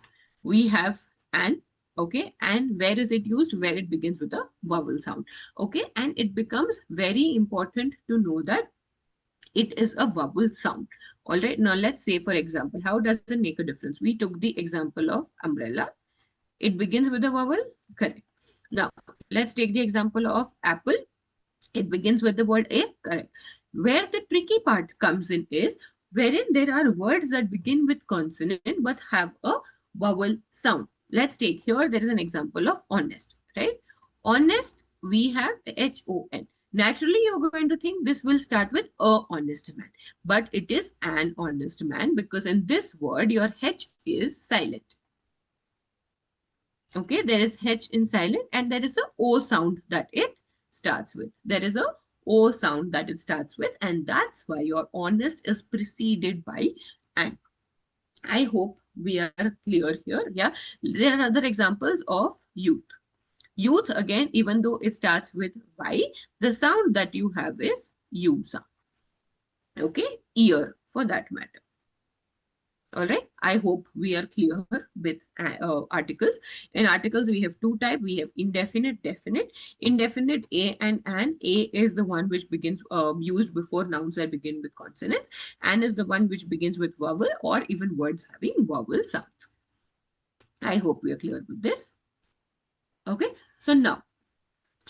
we have an, okay, and where is it used? Where it begins with a vowel sound, okay, and it becomes very important to know that it is a vowel sound. All right, now let's say, for example, how does it make a difference? We took the example of umbrella. It begins with a vowel, correct. Now let's take the example of apple. It begins with the word a, correct. Where the tricky part comes in is wherein there are words that begin with consonant but have a vowel sound. Let's take here, there is an example of honest, right? Honest, we have H-O-N. Naturally, you're going to think this will start with a honest man, but it is an honest man because in this word, your H is silent. Okay, there is H in silent and there is a O sound that it starts with. There is a O sound that it starts with, and that's why your honest is preceded by an. I hope we are clear here. Yeah, there are other examples of youth. Youth, again, even though it starts with Y, the sound that you have is U sound. Okay, ear for that matter. All right, I hope we are clear with articles. In articles, we have two types. We have indefinite, definite. Indefinite, a and an. A is the one which begins used before nouns that begin with consonants. And is the one which begins with vowel or even words having vowel sounds. I hope we are clear with this. Okay, so now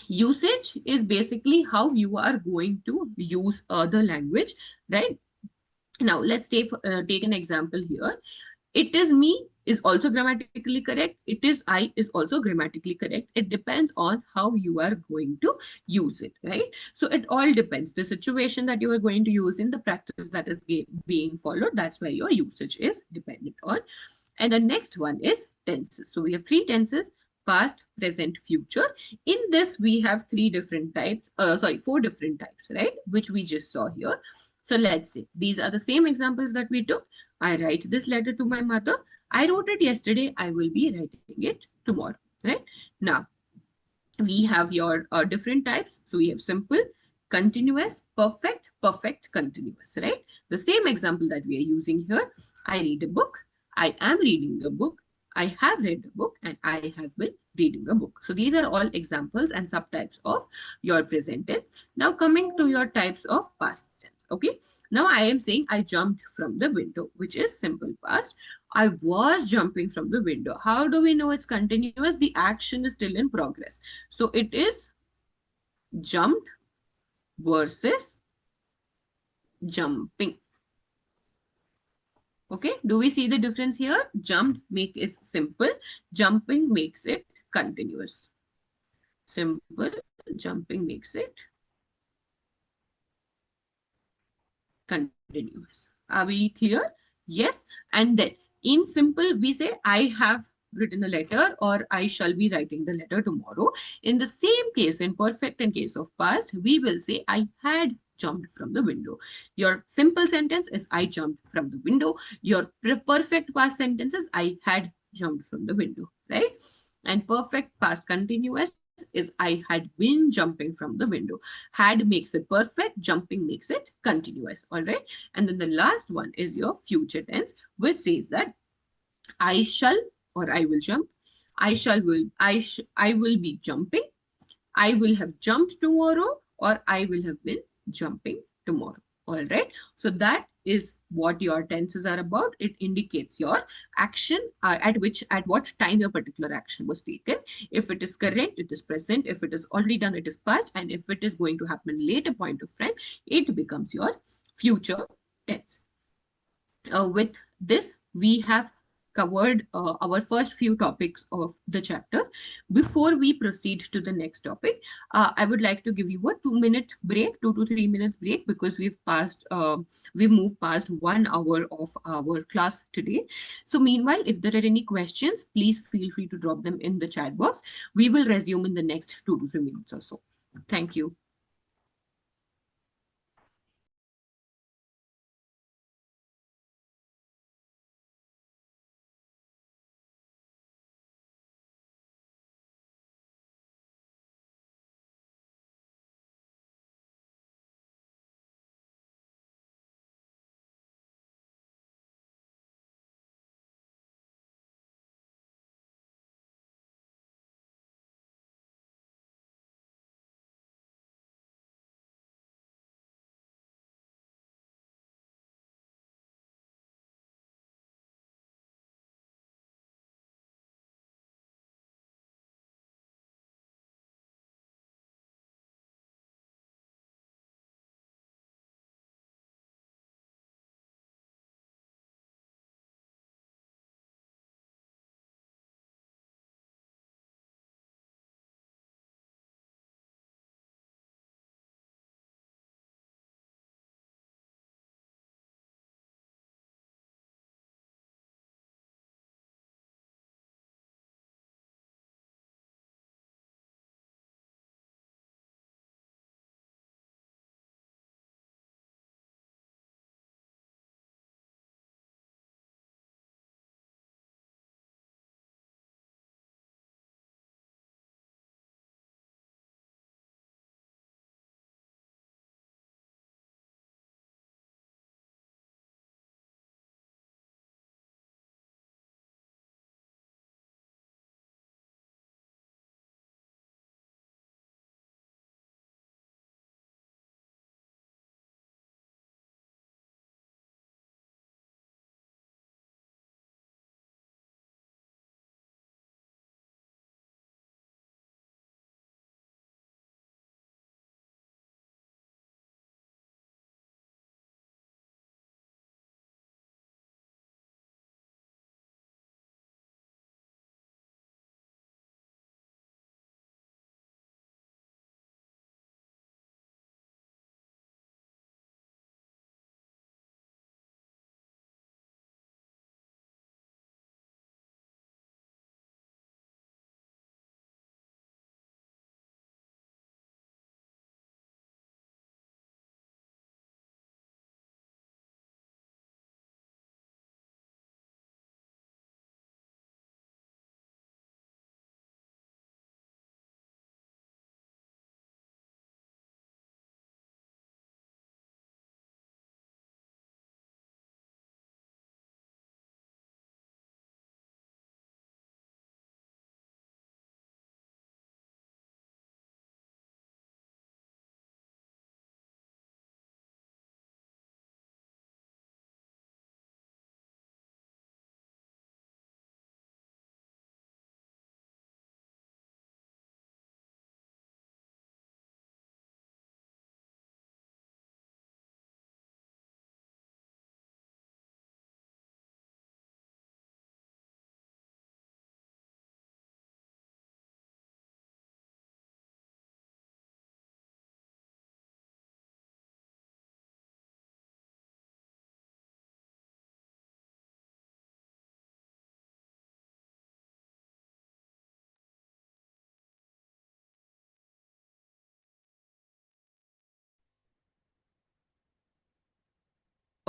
usage is basically how you are going to use the language, right? Now, let's take an example here. It is me is also grammatically correct. It is I is also grammatically correct. It depends on how you are going to use it, right? So it all depends. The situation that you are going to use in the practice that is being followed, that's where your usage is dependent on. And the next one is tenses. So we have three tenses: past, present, future. In this, we have four different types, right? Which we just saw here. So let's say these are the same examples that we took. I write this letter to my mother. I wrote it yesterday. I will be writing it tomorrow, right? Now, we have your different types. So we have simple, continuous, perfect, perfect, continuous, right? The same example that we are using here. I read a book. I am reading a book. I have read a book and I have been reading a book. So these are all examples and subtypes of your present tense. Now coming to your types of past tense. Okay, now I am saying I jumped from the window, which is simple past. I was jumping from the window. How do we know it's continuous? The action is still in progress. So it is jumped versus jumping. Okay, do we see the difference here? Jumped makes it simple. Jumping makes it continuous. Simple, jumping makes it continuous. Are we clear? Yes. And then in simple, we say I have written a letter or I shall be writing the letter tomorrow. In the same case, in perfect and case of past, we will say I had jumped from the window. Your simple sentence is I jumped from the window. Your perfect past sentence is I had jumped from the window, right? And perfect past continuous is I had been jumping from the window. Had makes it perfect, jumping makes it continuous. All right. And then the last one is your future tense, which says that I shall or I will jump. I will be jumping. I will have jumped tomorrow or I will have been jumping tomorrow. All right. So that is what your tenses are about. It indicates your action at what time your particular action was taken. If it is current, it is present. If it is already done, it is past. And if it is going to happen later point of time, it becomes your future tense. With this, we have covered our first few topics of the chapter. Before we proceed to the next topic, I would like to give you a 2 minute break, 2 to 3 minutes break, because we've moved past 1 hour of our class today. So meanwhile, if there are any questions, please feel free to drop them in the chat box. We will resume in the next 2 to 3 minutes or so. Thank you.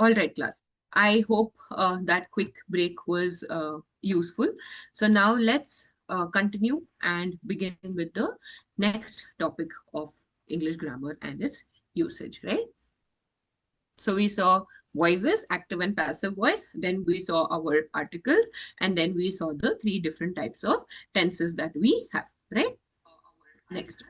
All right, class. I hope that quick break was useful. So now let's continue and begin with the next topic of English grammar and its usage, right? So we saw voices, active and passive voice. Then we saw our articles, and then we saw the three different types of tenses that we have, right? Next.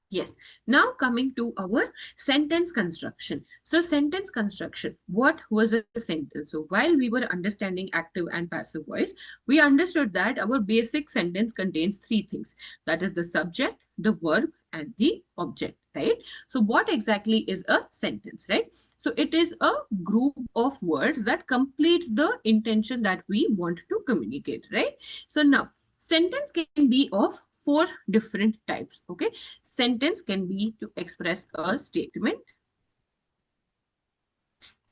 Yes. Now coming to our sentence construction. So sentence construction, what was a sentence? So while we were understanding active and passive voice, we understood that our basic sentence contains three things. That is the subject, the verb, and the object, right? So what exactly is a sentence, right? So it is a group of words that completes the intention that we want to communicate, right? So now sentence can be of four different types, okay? Sentence can be to express a statement.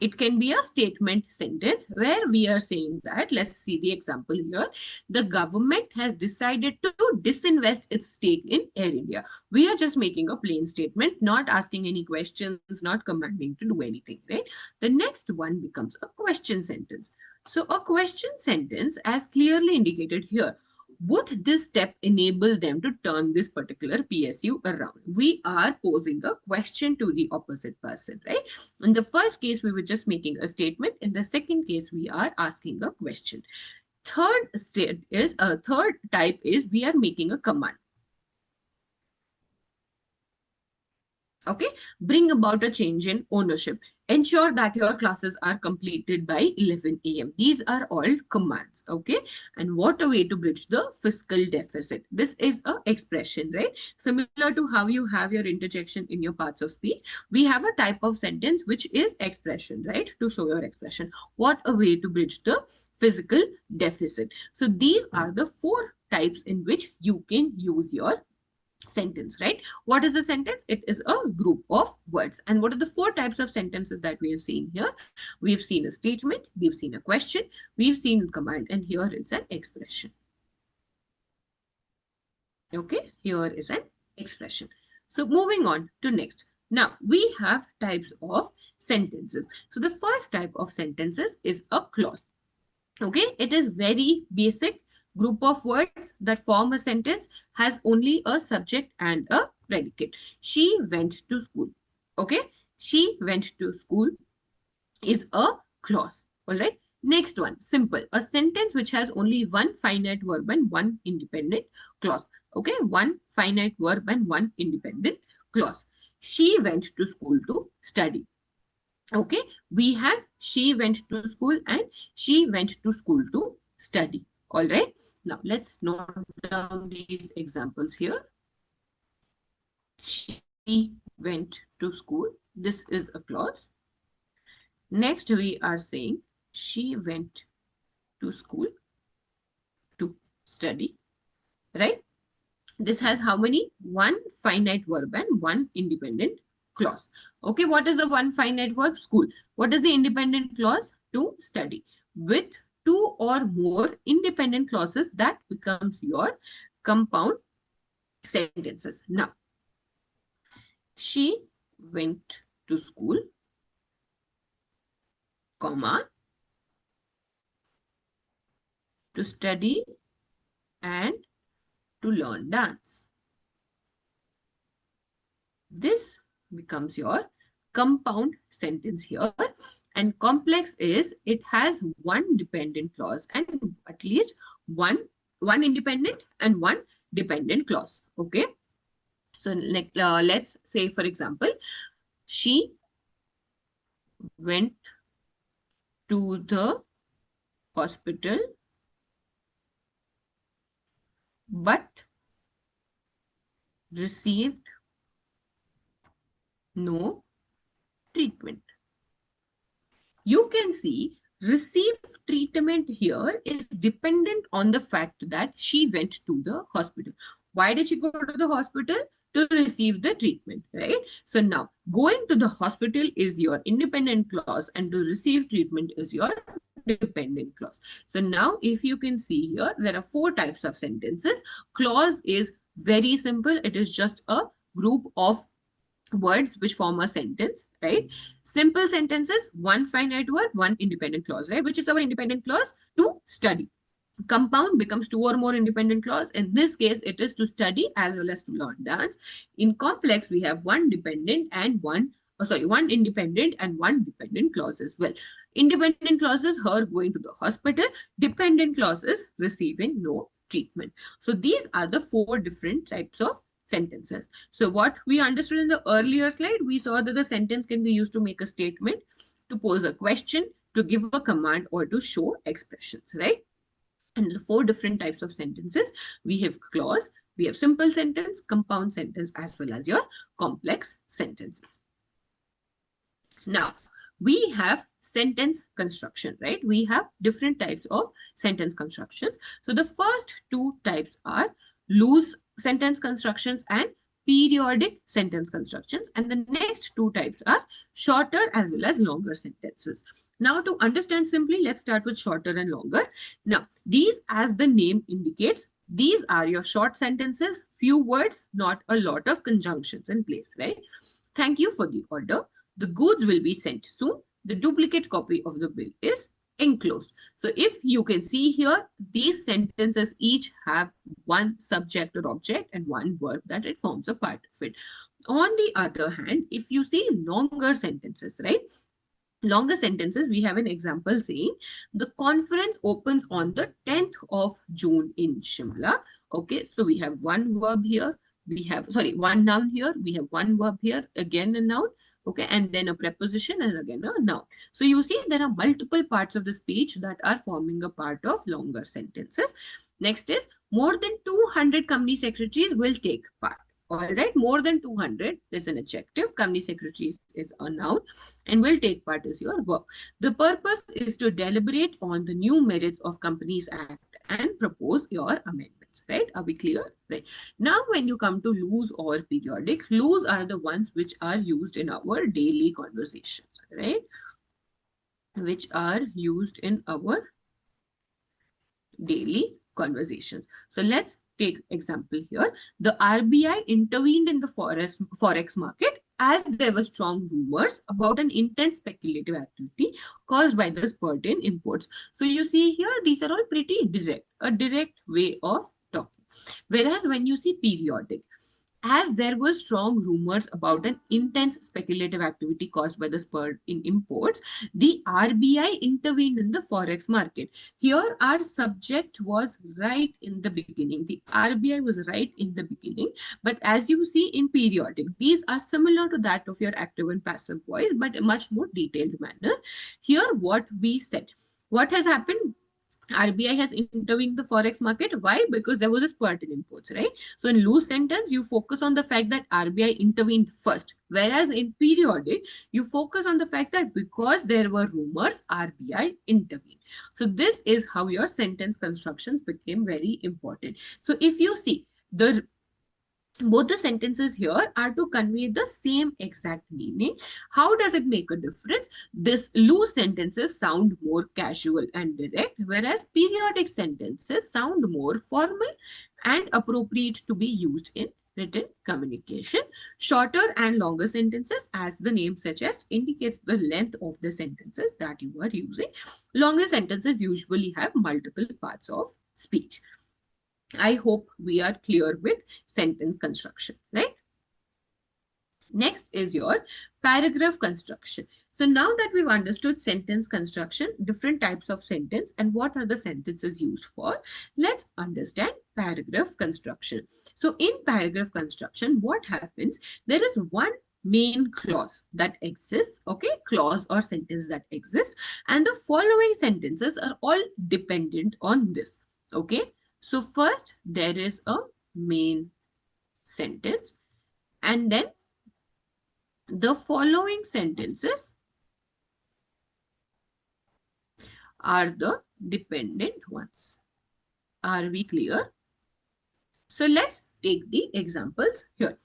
It can be a statement sentence where we are saying that, let's see the example here. The government has decided to disinvest its stake in Air India. We are just making a plain statement, not asking any questions, not commanding to do anything, right? The next one becomes a question sentence. So a question sentence, as clearly indicated here, would this step enable them to turn this particular PSU around? We are posing a question to the opposite person, right? In the first case, we were just making a statement. In the second case, we are asking a question. Third type is we are making a command. Okay, bring about a change in ownership. Ensure that your classes are completed by 11 a.m. These are all commands. Okay, and what a way to bridge the fiscal deficit. This is a expression, right? Similar to how you have your interjection in your parts of speech, we have a type of sentence which is expression, right? To show your expression. What a way to bridge the physical deficit. So these are the four types in which you can use your sentence, right? What is a sentence? It is a group of words. And what are the four types of sentences that we have seen here? We've seen a statement, we've seen a question, we've seen a command, and here it's an expression. Okay, here is an expression. So moving on to next. Now we have types of sentences. So the first type of sentences is a clause. Okay, it is very basic group of words that form a sentence, has only a subject and a predicate. She went to school. Okay, she went to school is a clause. All right. Next one, simple. A sentence which has only one finite verb and one independent clause. Okay, one finite verb and one independent clause. She went to school to study. Okay, we have she went to school and she went to school to study. All right. Now let's note down these examples here. She went to school. This is a clause. Next, we are saying she went to school to study. Right. This has how many? One finite verb and one independent clause. Okay, what is the one finite verb? School. What is the independent clause? To study. With two or more independent clauses, that becomes your compound sentences. Now, she went to school, comma, to study and to learn dance. This becomes your compound sentence here. And complex is it has one dependent clause and at least one independent and one dependent clause. Okay. So let's say, for example, she went to the hospital but received no treatment. You can see receive treatment here is dependent on the fact that she went to the hospital. Why did she go to the hospital? To receive the treatment, right? So now going to the hospital is your independent clause and to receive treatment is your dependent clause. So now if you can see here, there are four types of sentences. Clause is very simple. It is just a group of words which form a sentence, right? Simple sentences, one finite word, one independent clause, right? Which is our independent clause? To study. Compound becomes two or more independent clause. In this case, it is to study as well as to learn dance. In complex, we have one dependent and one independent and one dependent clause as well. Independent clauses, her going to the hospital. Dependent clauses, receiving no treatment. So these are the four different types of sentences. So what we understood in the earlier slide, we saw that the sentence can be used to make a statement, to pose a question, to give a command, or to show expressions, right? And the four different types of sentences, we have clause, we have simple sentence, compound sentence, as well as your complex sentences. Now, we have sentence construction, right? We have different types of sentence constructions. So the first two types are loose sentence constructions and periodic sentence constructions. And the next two types are shorter as well as longer sentences. Now, to understand simply, let's start with shorter and longer. Now, these, as the name indicates, these are your short sentences, few words, not a lot of conjunctions in place, right? Thank you for the order. The goods will be sent soon. The duplicate copy of the bill is enclosed. So if you can see here, these sentences each have one subject or object and one verb that it forms a part of it. On the other hand, if you see longer sentences, right? Longer sentences, we have an example saying the conference opens on the 10th of June in Shimla. Okay, so we have one verb here. We have, sorry, one noun here. We have one verb here, again a noun. Okay, and then a preposition and again a noun. So you see there are multiple parts of the speech that are forming a part of longer sentences. Next is more than 200 company secretaries will take part. All right, more than 200 is an adjective. Company secretaries is a noun, and will take part is your verb. The purpose is to deliberate on the new merits of Companies Act and propose your amendments, right? Are we clear? Right. Now, when you come to loose or periodic, loose are the ones which are used in our daily conversations, right? Which are used in our daily conversations. So let's take example here. The RBI intervened in the forex market as there were strong rumors about an intense speculative activity caused by the spurt in imports. So you see here, these are all pretty direct, a direct way of talking. Whereas when you see periodic, as there were strong rumors about an intense speculative activity caused by the spurt in imports, the RBI intervened in the forex market. Here, our subject was right in the beginning. The RBI was right in the beginning. But as you see in periodic, these are similar to that of your active and passive voice, but a much more detailed manner. Here, what we said, what has happened? RBI has intervened in the forex market. Why? Because there was a spurt in imports, right? So in loose sentence, you focus on the fact that RBI intervened first. Whereas in periodic, you focus on the fact that because there were rumors, RBI intervened. So this is how your sentence constructions became very important. So if you see, the both the sentences here are to convey the same exact meaning. How does it make a difference? This loose sentences sound more casual and direct, whereas periodic sentences sound more formal and appropriate to be used in written communication. Shorter and longer sentences, as the name suggests, indicates the length of the sentences that you are using. Longer sentences usually have multiple parts of speech. I hope we are clear with sentence construction, right? Next is your paragraph construction. So now that we've understood sentence construction, different types of sentence, and what are the sentences used for, let's understand paragraph construction. So in paragraph construction, what happens? There is one main clause that exists, okay, clause or sentence that exists, and the following sentences are all dependent on this, okay. So first there is a main sentence, and then the following sentences are the dependent ones. Are we clear? So let's take the examples here.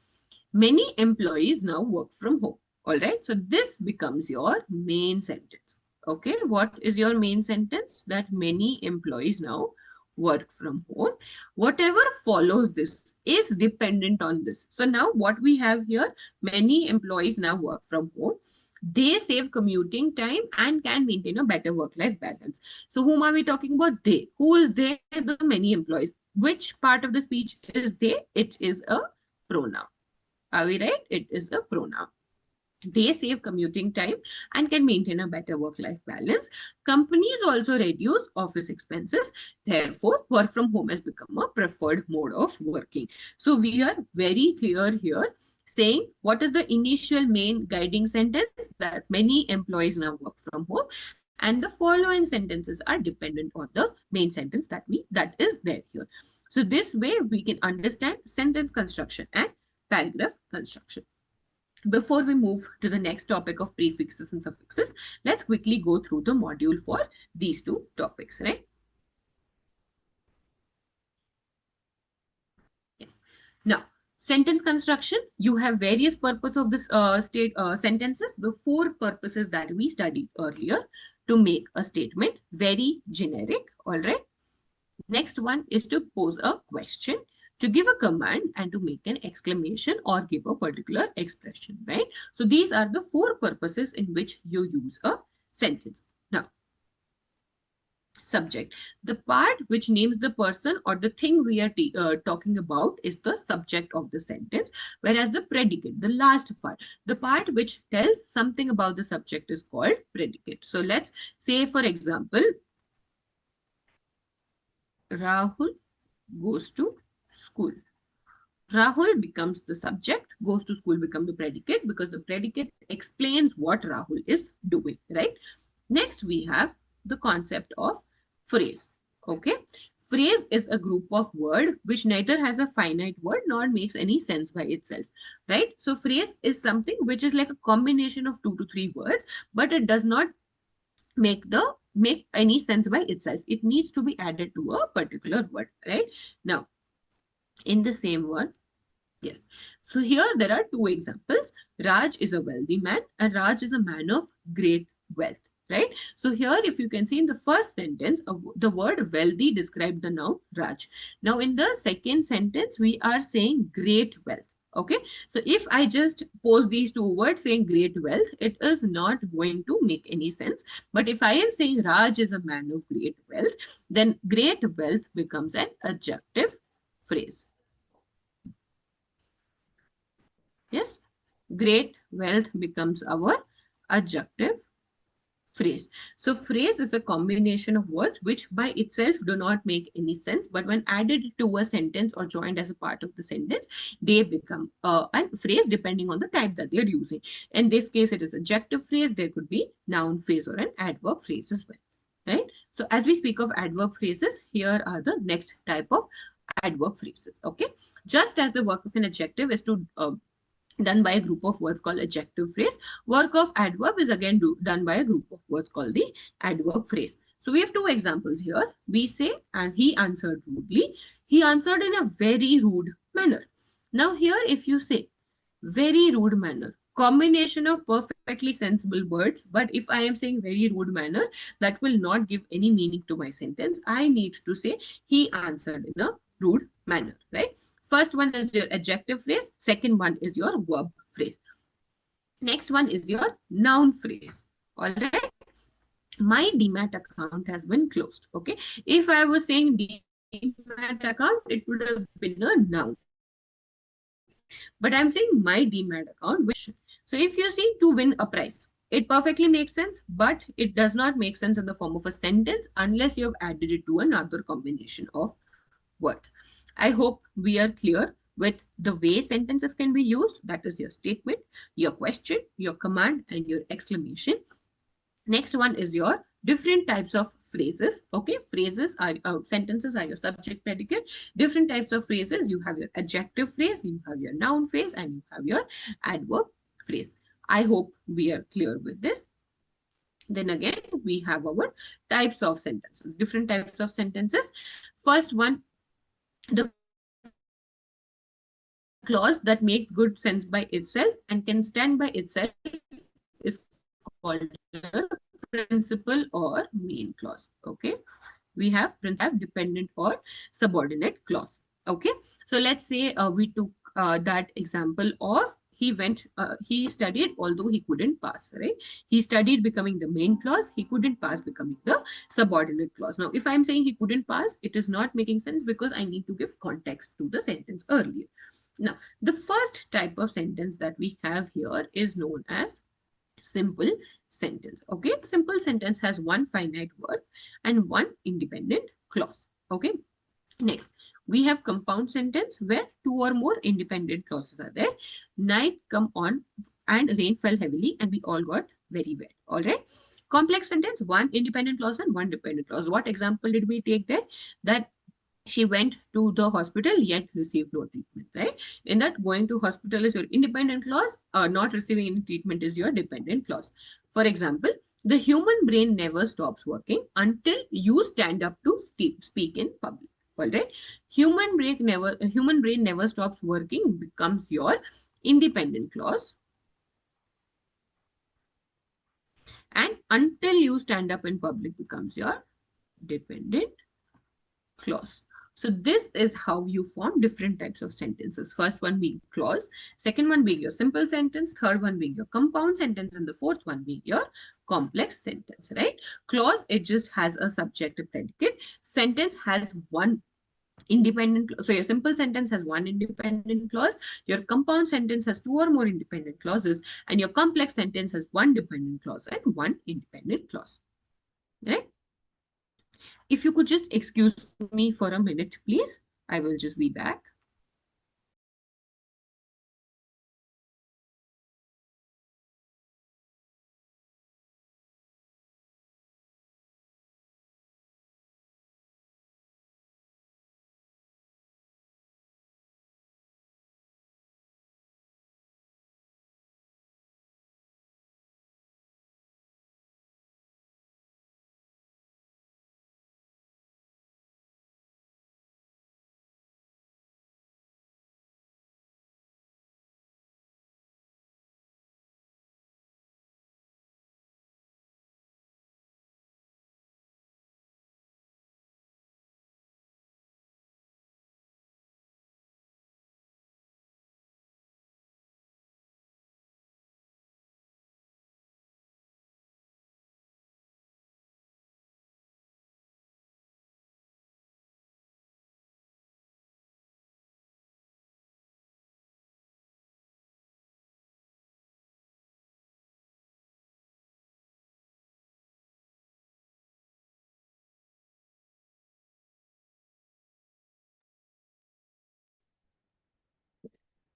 Many employees now work from home. All right. So this becomes your main sentence. Okay. What is your main sentence? That many employees now work from home. Whatever follows this is dependent on this. So now what we have here, many employees now work from home. They save commuting time and can maintain a better work-life balance. So whom are we talking about? They. Who is they? The many employees. Which part of the speech is they? It is a pronoun. Are we right? It is a pronoun. They save commuting time and can maintain a better work-life balance. Companies also reduce office expenses. Therefore, work from home has become a preferred mode of working. So we are very clear here saying what is the initial main guiding sentence that many employees now work from home, and the following sentences are dependent on the main sentence that is there here. So this way we can understand sentence construction and paragraph construction. Before we move to the next topic of prefixes and suffixes, let's quickly go through the module for these two topics, right? Yes. Now, sentence construction, you have various purpose of this sentences, the four purposes that we studied earlier to make a statement very generic, all right? Next one is to pose a question, to give a command, and to make an exclamation or give a particular expression, right? So these are the four purposes in which you use a sentence. Now, subject. The part which names the person or the thing we are talking about is the subject of the sentence, whereas the predicate, the last part which tells something about the subject is called predicate. So let's say, for example, Rahul goes to school. Rahul becomes the subject, goes to school becomes the predicate because the predicate explains what Rahul is doing, right? Next, we have the concept of phrase. Okay. Phrase is a group of word which neither has a finite word nor makes any sense by itself, right? So phrase is something which is like a combination of 2 to 3 words, but it does not make any sense by itself. It needs to be added to a particular word, right? Now, in the same word, yes. So here there are two examples. Raj is a wealthy man and Raj is a man of great wealth, right? So here, if you can see in the first sentence, the word wealthy described the noun Raj. Now in the second sentence, we are saying great wealth. Okay. So if I just pose these two words saying great wealth, it is not going to make any sense. But if I am saying Raj is a man of great wealth, then great wealth becomes an adjective phrase. Yes, great wealth becomes our adjective phrase. So phrase is a combination of words which by itself do not make any sense, but when added to a sentence or joined as a part of the sentence, they become a phrase depending on the type that they're using. In this case, it is adjective phrase. There could be noun phrase or an adverb phrase as well. Right. So as we speak of adverb phrases, here are the next type of adverb phrases. Okay. Just as the work of an adjective is to done by a group of words called adjective phrase. Work of adverb is again done by a group of words called the adverb phrase. So we have two examples here. We say, and he answered rudely. He answered in a very rude manner. Now here, if you say very rude manner, combination of perfectly sensible words, but if I am saying very rude manner, that will not give any meaning to my sentence. I need to say he answered in a rude manner, right? First one is your adjective phrase. Second one is your verb phrase. Next one is your noun phrase. All right. My demat account has been closed. Okay. If I was saying demat account, it would have been a noun. But I'm saying my demat account, which, so if you see to win a prize, it perfectly makes sense, but it does not make sense in the form of a sentence unless you have added it to another combination of words. I hope we are clear with the way sentences can be used. That is your statement, your question, your command, and your exclamation. Next one is your different types of phrases. Okay, phrases are sentences are your subject predicate. Different types of phrases. You have your adjective phrase, you have your noun phrase, and you have your adverb phrase. I hope we are clear with this. Then again, we have our types of sentences, different types of sentences. First one, the clause that makes good sense by itself and can stand by itself is called a principal or main clause. Okay, we have dependent or subordinate clause. Okay, so let's say we took that example of he studied although he couldn't pass, right? He studied becoming the main clause, he couldn't pass becoming the subordinate clause. Now, if I'm saying he couldn't pass, it is not making sense because I need to give context to the sentence earlier. Now, the first type of sentence that we have here is known as simple sentence. Okay, simple sentence has one finite verb and one independent clause. Okay, next we have compound sentence where two or more independent clauses are there. Night come on and rain fell heavily and we all got very wet. All right. Complex sentence, one independent clause and one dependent clause. What example did we take there? That she went to the hospital yet received no treatment, right? In that, going to hospital is your independent clause, not receiving any treatment is your dependent clause. For example, the human brain never stops working until you stand up to speak in public. All right, human brain never stops working becomes your independent clause, and until you stand up in public becomes your dependent clause. So this is how you form different types of sentences. First one being clause, second one being your simple sentence, third one being your compound sentence, and the fourth one being your complex sentence, right? Clause, it just has a subject, a predicate. Sentence has one independent, so your simple sentence has one independent clause, your compound sentence has two or more independent clauses, and your complex sentence has one dependent clause and one independent clause, right? If you could just excuse me for a minute, please. I will just be back.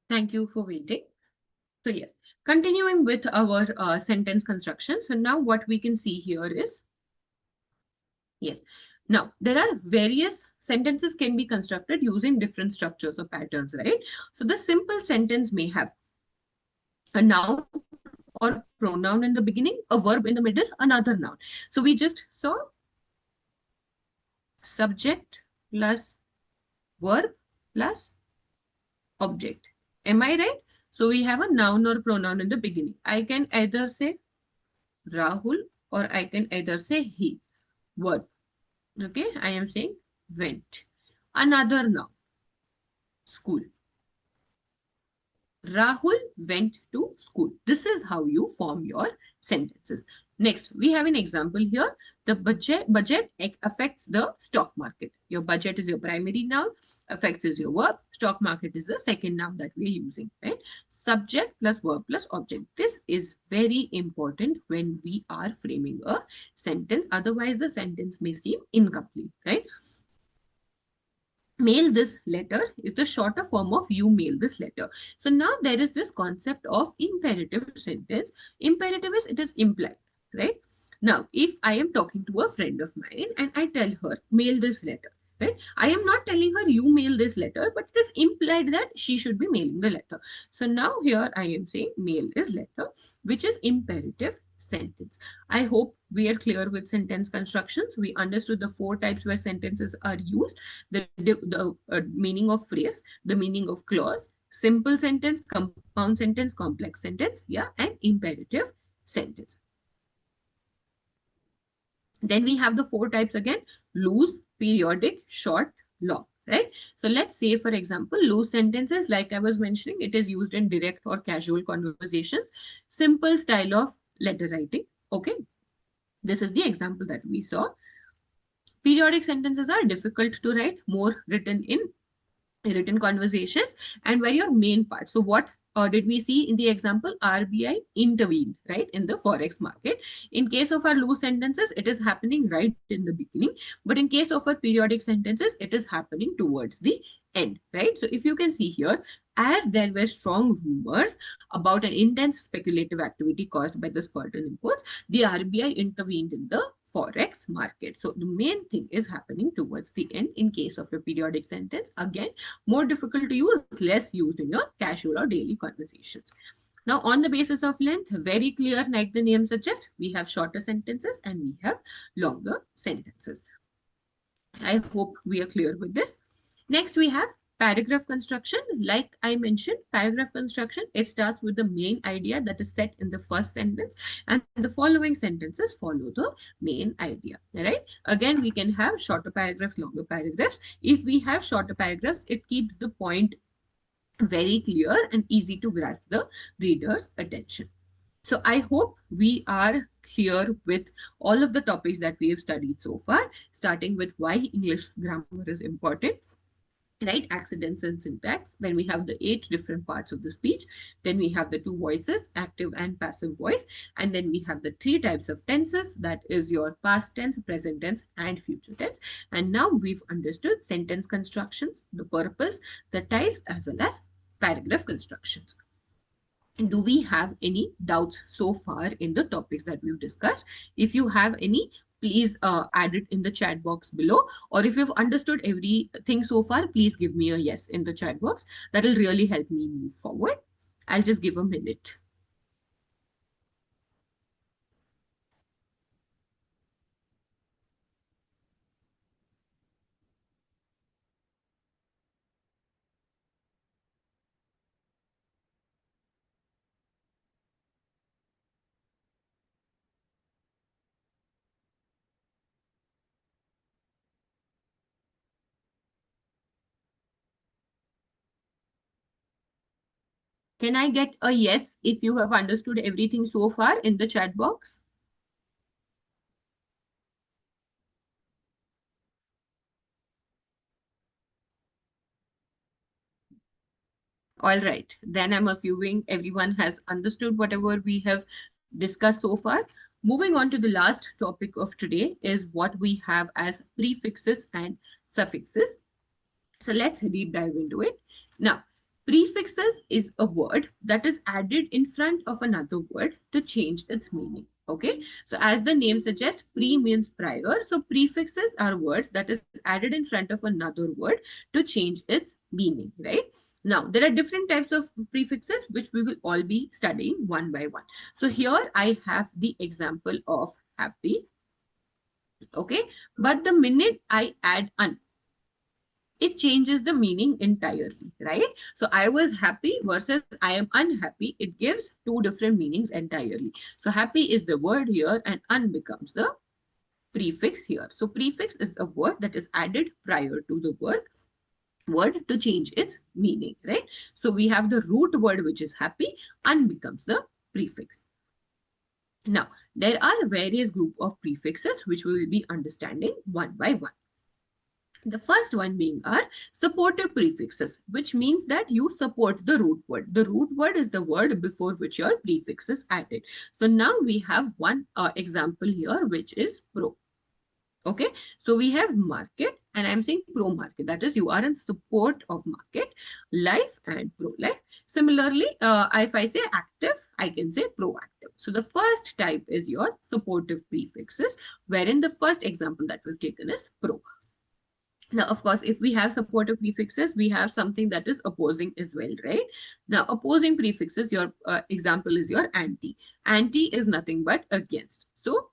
Thank you for waiting. So yes, continuing with our sentence construction. So now what we can see here is, yes, now there are various sentences can be constructed using different structures or patterns, right? So the simple sentence may have a noun or pronoun in the beginning, a verb in the middle, another noun. So we just saw subject plus verb plus object. Am I right? So we have a noun or pronoun in the beginning. I can either say Rahul or I can either say he. Verb. Okay, I am saying went. Another noun, school. Rahul went to school. This is how you form your sentences. Next, we have an example here. The budget affects the stock market. Your budget is your primary noun, affects is your verb, stock market is the second noun that we are using, right? Subject plus verb plus object. This is very important when we are framing a sentence. Otherwise, the sentence may seem incomplete, right? Mail this letter is the shorter form of you mail this letter. So now there is this concept of imperative sentence. Imperative is it is implied, right? Now, if I am talking to a friend of mine and I tell her mail this letter, right? I am not telling her you mail this letter, but it is implied that she should be mailing the letter. So now here I am saying mail is letter, which is imperative sentence. I hope we are clear with sentence constructions. We understood the four types where sentences are used, the meaning of phrase, the meaning of clause, simple sentence, compound sentence, complex sentence, yeah, and imperative sentence. Then we have the four types again: loose, periodic, short, long. right? So let's say, for example, loose sentences, like I was mentioning, it is used in direct or casual conversations, simple style of letter writing. Okay, this is the example that we saw. Periodic sentences are difficult to write, more written in written conversations, and were your main part. So what did we see in the example? RBI intervened, right, in the forex market. In case of our loose sentences, it is happening right in the beginning, but in case of our periodic sentences, it is happening towards the end, right? So if you can see here, as there were strong rumors about an intense speculative activity caused by the spurting imports, the RBI intervened in the forex market. So the main thing is happening towards the end in case of a periodic sentence. Again, more difficult to use, less used in your casual or daily conversations. Now, on the basis of length, very clear, like the name suggests, we have shorter sentences and we have longer sentences. I hope we are clear with this. Next, we have paragraph construction. Like I mentioned, paragraph construction, it starts with the main idea that is set in the first sentence, and the following sentences follow the main idea, right? Again, we can have shorter paragraphs, longer paragraphs. If we have shorter paragraphs, it keeps the point very clear and easy to grasp the reader's attention. So I hope we are clear with all of the topics that we have studied so far, starting with why English grammar is important, right? Accidents and syntax. Then we have the 8 different parts of the speech. Then we have the 2 voices, active and passive voice. And then we have the 3 types of tenses, that is your past tense, present tense, and future tense. And now we've understood sentence constructions, the purpose, the types, as well as paragraph constructions. Do we have any doubts so far in the topics that we've discussed? If you have any, please add it in the chat box below. Or if you've understood everything so far, please give me a yes in the chat box. That will really help me move forward. I'll just give a minute. Can I get a yes if you have understood everything so far in the chat box? All right, then I'm assuming everyone has understood whatever we have discussed so far. Moving on to the last topic of today is what we have as prefixes and suffixes. So let's deep dive into it. Now, prefixes is a word that is added in front of another word to change its meaning. Okay, so as the name suggests, pre means prior. So prefixes are words that is added in front of another word to change its meaning, right? Now, there are different types of prefixes which we will all be studying one by one. So here I have the example of happy. Okay, but the minute I add un, it changes the meaning entirely, right? So I was happy versus I am unhappy. It gives 2 different meanings entirely. So happy is the word here and un becomes the prefix here. So prefix is a word that is added prior to the word to change its meaning, right? So we have the root word which is happy, un becomes the prefix. Now, there are various group of prefixes which we will be understanding one by one. The first one being our supportive prefixes, which means that you support the root word. The root word is the word before which your prefix is added. So now we have one example here, which is pro. Okay, so we have market and I'm saying pro market. That is, you are in support of market, life and pro life. Similarly, if I say active, I can say proactive. So the first type is your supportive prefixes, wherein the first example that we've taken is pro. Now, of course, if we have supportive prefixes, we have something that is opposing as well, right? Now, opposing prefixes, your example is your anti. Anti is nothing but against. So,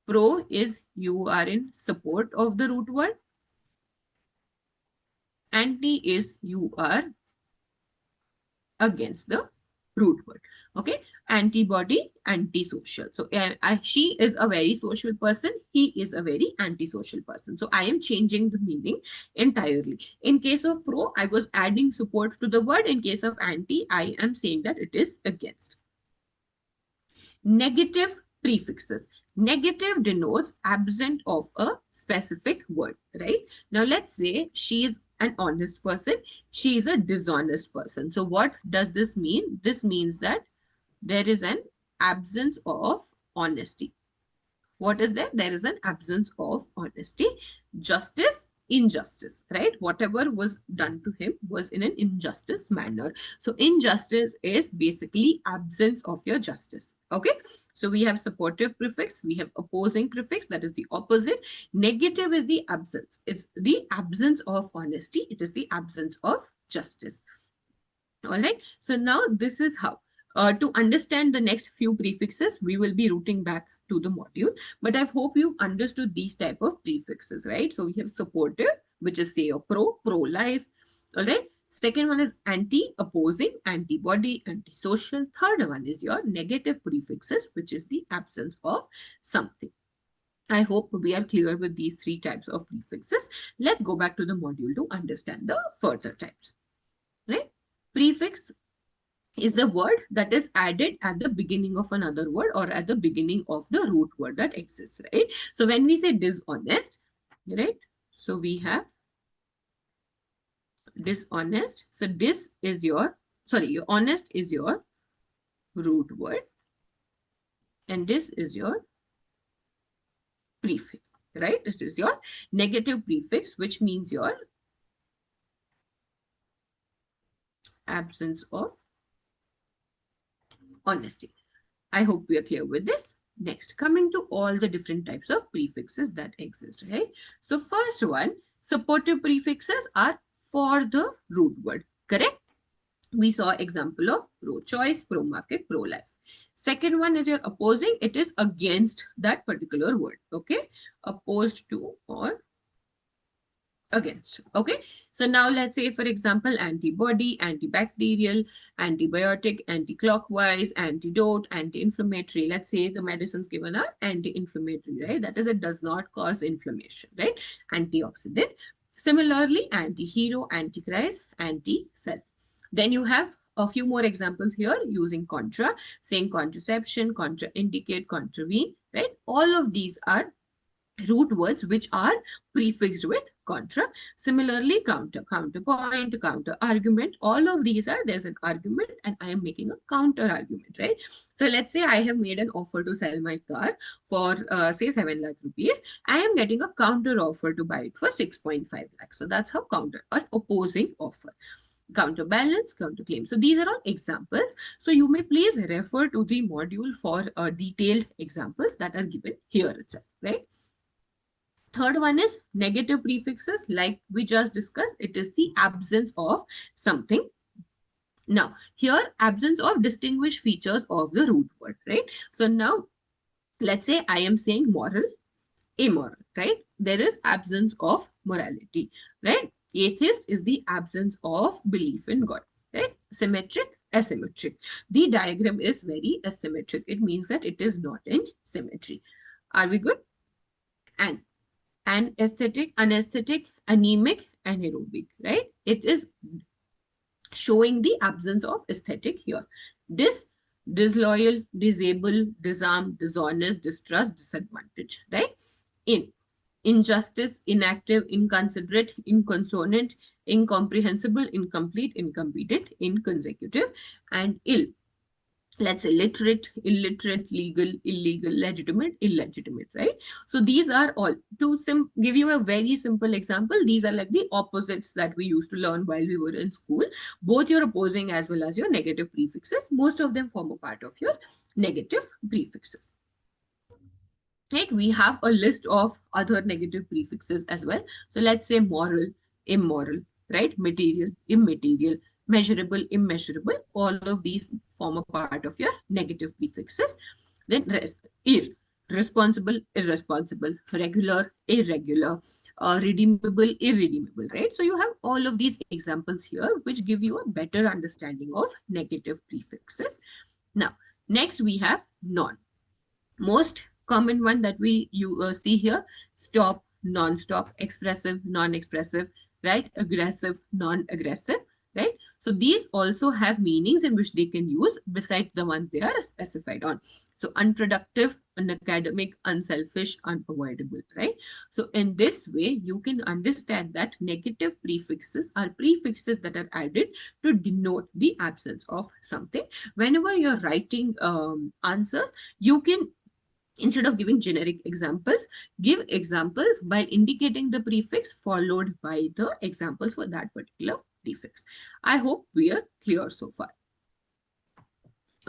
pro is you are in support of the root word. Anti is you are against the root word. Okay, antibody, antisocial. So she is a very social person. He is a very antisocial person. So I am changing the meaning entirely. In case of pro, I was adding support to the word. In case of anti, I am saying that it is against. Negative prefixes. Negative denotes absent of a specific word, right? Now let's say she is an honest person. She is a dishonest person. So what does this mean? This means that there is an absence of honesty. What is there? There is an absence of honesty. Justice, injustice, right? Whatever was done to him was in an injustice manner. So injustice is basically absence of your justice. Okay. So we have supportive prefix, we have opposing prefix, that is the opposite. Negative is the absence. It's the absence of honesty. It is the absence of justice. All right. So now this is how. To understand the next few prefixes, we will be routing back to the module. But I hope you understood these type of prefixes, right? So we have supportive, which is say a pro-life. All right. Second one is anti, opposing, antibody, antisocial. Third one is your negative prefixes, which is the absence of something. I hope we are clear with these three types of prefixes. Let's go back to the module to understand the further types, right? Prefix is the word that is added at the beginning of another word or at the beginning of the root word that exists, right? So when we say dishonest, right? So we have dishonest. So this is your, sorry, your honest is your root word and this is your prefix, right? This is your negative prefix, which means your absence of honesty. I hope we are clear with this. Next, coming to all the different types of prefixes that exist, right? So first one, supportive prefixes are for the root word, correct? We saw example of pro-choice, pro-market, pro-life. Second one is your opposing. It is against that particular word, okay? Opposed to or against. Okay, so now let's say, for example, antibody, antibacterial, antibiotic, anti-clockwise, antidote, anti-inflammatory. Let's say the medicines given are anti-inflammatory, right? That is, it does not cause inflammation, right? Antioxidant. Similarly, anti-hero, antichrist, anti-self. Then you have a few more examples here using contra, saying contraception, contraindicate, contravene, right? All of these are root words which are prefixed with contra. Similarly, counter, counterpoint, counter argument, all of these are, there's an argument and I am making a counter argument, right? So let's say I have made an offer to sell my car for say 7 lakh rupees. I am getting a counter offer to buy it for 6.5 lakhs. So that's how counter or opposing offer. Counterbalance, counterclaim. So these are all examples. So you may please refer to the module for detailed examples that are given here itself, right? Third one is negative prefixes, like we just discussed. It is the absence of something. Now, here, absence of distinguished features of the root word, right? So now, let's say I am saying moral, immoral, right? There is absence of morality, right? Atheist is the absence of belief in God, right? Symmetric, asymmetric. The diagram is very asymmetric. It means that it is not in symmetry. Are we good? And aesthetic, anesthetic, anemic, anaerobic, right? It is showing the absence of aesthetic here. Disloyal, disable, disarm, dishonest, distrust, disadvantage, right? Injustice, inactive, inconsiderate, inconsonant, incomprehensible, incomplete, incompetent, inconsecutive, and ill. Let's say literate, illiterate, legal, illegal, legitimate, illegitimate, right? So these are all, to give you a very simple example, these are like the opposites that we used to learn while we were in school. Both your opposing as well as your negative prefixes, most of them form a part of your negative prefixes. Right? We have a list of other negative prefixes as well. So let's say moral, immoral, right? Material, immaterial, measurable, immeasurable. All of these form a part of your negative prefixes. Then rest, ir. responsible, irresponsible, regular, irregular, redeemable, irredeemable, right? So you have all of these examples here, which give you a better understanding of negative prefixes. Now, next we have non. Most common one that you see here: stop, non-stop, expressive, non-expressive, right? Aggressive, non-aggressive, right? So these also have meanings in which they can use besides the ones they are specified on. So unproductive, unacademic, unselfish, unavoidable, right? So in this way you can understand that negative prefixes are prefixes that are added to denote the absence of something. Whenever you're writing answers, you can, instead of giving generic examples, give examples by indicating the prefix followed by the examples for that particular prefix. I hope we are clear so far.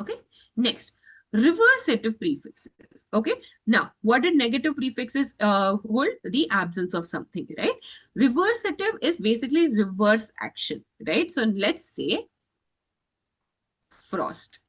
Okay, next, reversative prefixes. Okay, now what did negative prefixes hold? The absence of something, right? Reversative is basically reverse action, right? So let's say frost.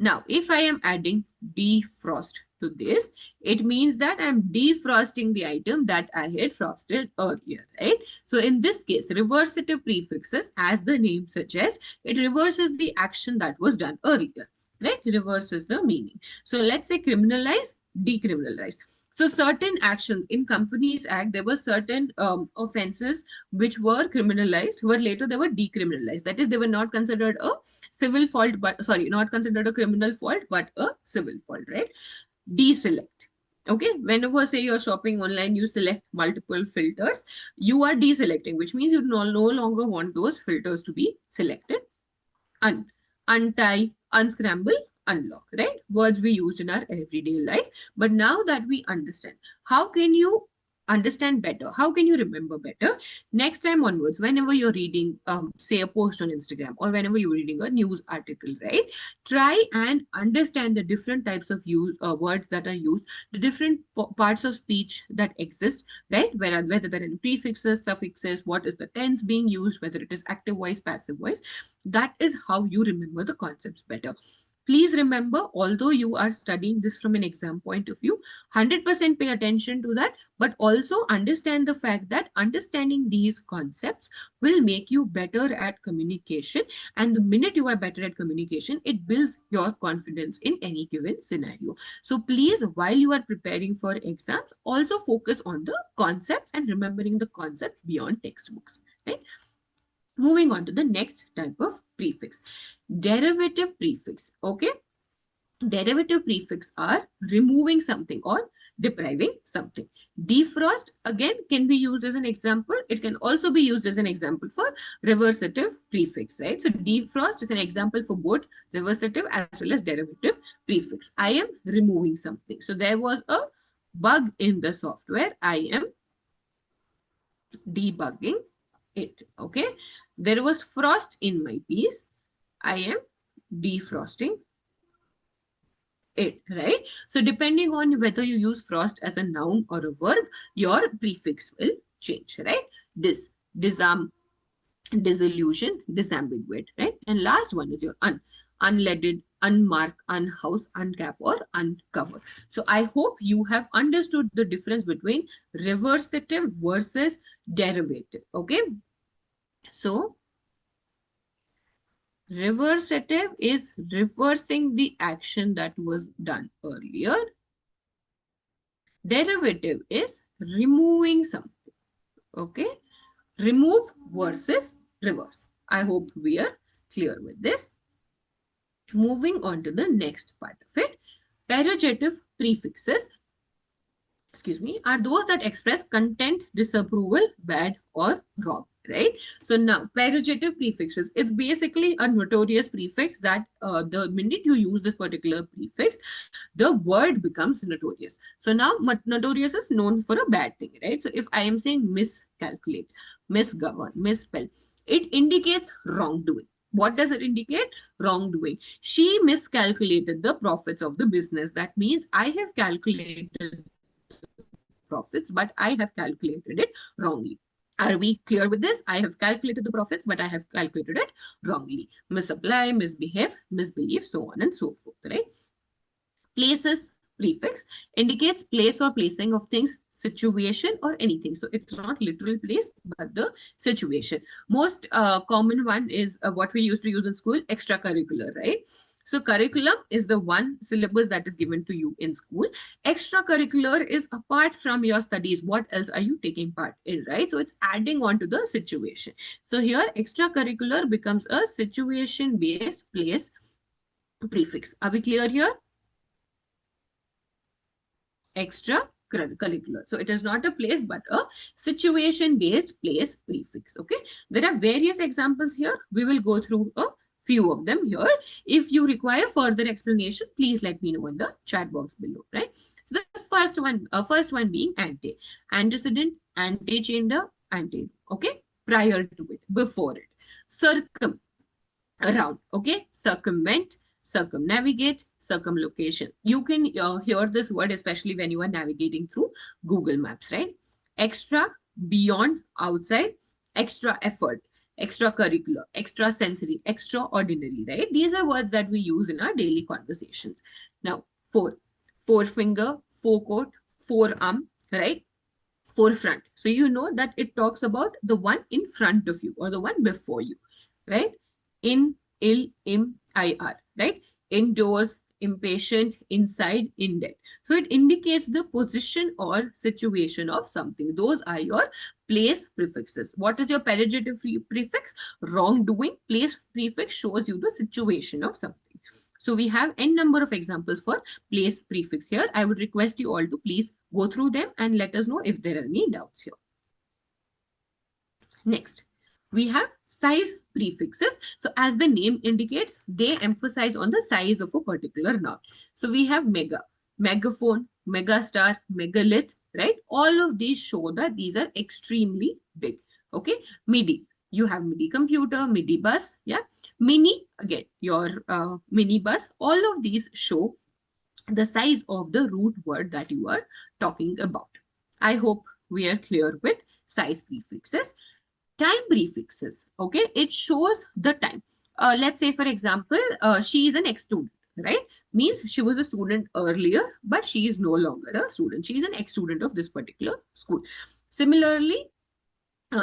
Now, if I am adding defrost to this, it means that I'm defrosting the item that I had frosted earlier, right? So in this case, reversative prefixes, as the name suggests, it reverses the action that was done earlier, right? Reverses the meaning. So let's say criminalize, decriminalize. So certain actions in Companies Act, there were certain offenses which were criminalized, but later they were decriminalized. That is, they were not considered a civil fault, but sorry, not considered a criminal fault, but a civil fault, right? Deselect. Okay, whenever say you're shopping online, you select multiple filters, you are deselecting, which means you no longer want those filters to be selected. Untie, unscramble, unlock, right? Words we use in our everyday life. But now that we understand, how can you understand better? How can you remember better? Next time onwards, whenever you're reading, say, a post on Instagram, or whenever you're reading a news article, right? Try and understand the different types of words that are used, the different parts of speech that exist, right? Whether there are prefixes, suffixes, what is the tense being used, whether it is active voice, passive voice. That is how you remember the concepts better. Please remember, although you are studying this from an exam point of view, 100% pay attention to that, but also understand the fact that understanding these concepts will make you better at communication. And the minute you are better at communication, it builds your confidence in any given scenario. So please, while you are preparing for exams, also focus on the concepts and remembering the concepts beyond textbooks, right? Moving on to the next type of prefix, derivative prefix. Okay, derivative prefix are removing something or depriving something. Defrost again can be used as an example. It can also be used as an example for reversative prefix, right? So defrost is an example for both reversative as well as derivative prefix. I am removing something. So there was a bug in the software. I am debugging it. Okay, there was frost in my piece. I am defrosting it, right? So depending on whether you use frost as a noun or a verb, your prefix will change, right? Disarm, disillusion, disambiguate, right? And last one is your unleaded, unmark, unhouse, uncap, or uncover. So I hope you have understood the difference between reversative versus derivative. Okay, so reversative is reversing the action that was done earlier. Derivative is removing something. Okay, remove versus reverse. I hope we are clear with this. Moving on to the next part of it, pejorative prefixes, excuse me, are those that express content, disapproval, bad, or wrong, right? So now, pejorative prefixes, it's basically a notorious prefix that the minute you use this particular prefix, the word becomes notorious. So now, notorious is known for a bad thing, right? So if I am saying miscalculate, misgovern, misspell, it indicates wrongdoing. What does it indicate? Wrongdoing. She miscalculated the profits of the business. That means I have calculated profits, but I have calculated it wrongly. Are we clear with this? I have calculated the profits, but I have calculated it wrongly. Misapply, misbehave, misbelieve, so on and so forth, right? Places prefix indicates place or placing of things, situation or anything. So it's not literal place, but the situation. Most common one is what we used to use in school, extracurricular, right? So curriculum is the one syllabus that is given to you in school. Extracurricular is apart from your studies. What else are you taking part in, right? So it's adding on to the situation. So here extracurricular becomes a situation based place prefix. Are we clear here? Extracurricular. So it is not a place, but a situation-based place prefix. Okay. There are various examples here. We will go through a few of them here. If you require further explanation, please let me know in the chat box below. Right. So the first one being ante, antecedent, antecedent, ante. Okay. Prior to it, before it. Circum, around. Okay. Circumvent, circumnavigate, circumlocation. You can hear this word especially when you are navigating through Google Maps, right? Extra, beyond, outside, extra effort, extracurricular, extrasensory, extraordinary, right? These are words that we use in our daily conversations. Now, forefinger, forecourt, forearm, right? Forefront. So you know that it talks about the one in front of you or the one before you, right? In, ill, im, ir, right? Indoors, impatient, inside, in debt. So it indicates the position or situation of something. Those are your place prefixes. What is your pejorative prefix? Wrongdoing. Place prefix shows you the situation of something. So we have n number of examples for place prefix here. I would request you all to please go through them and let us know if there are any doubts here. Next, we have size prefixes. So as the name indicates, they emphasize on the size of a particular noun. So we have mega, megaphone, megastar, megalith, right? All of these show that these are extremely big. Okay, MIDI. You have MIDI computer, MIDI bus, yeah. Mini, again, your mini bus. All of these show the size of the root word that you are talking about. I hope we are clear with size prefixes. Time prefixes, okay? It shows the time. Let's say, for example, she is an ex-student, right? Means she was a student earlier, but she is no longer a student. She is an ex-student of this particular school. Similarly,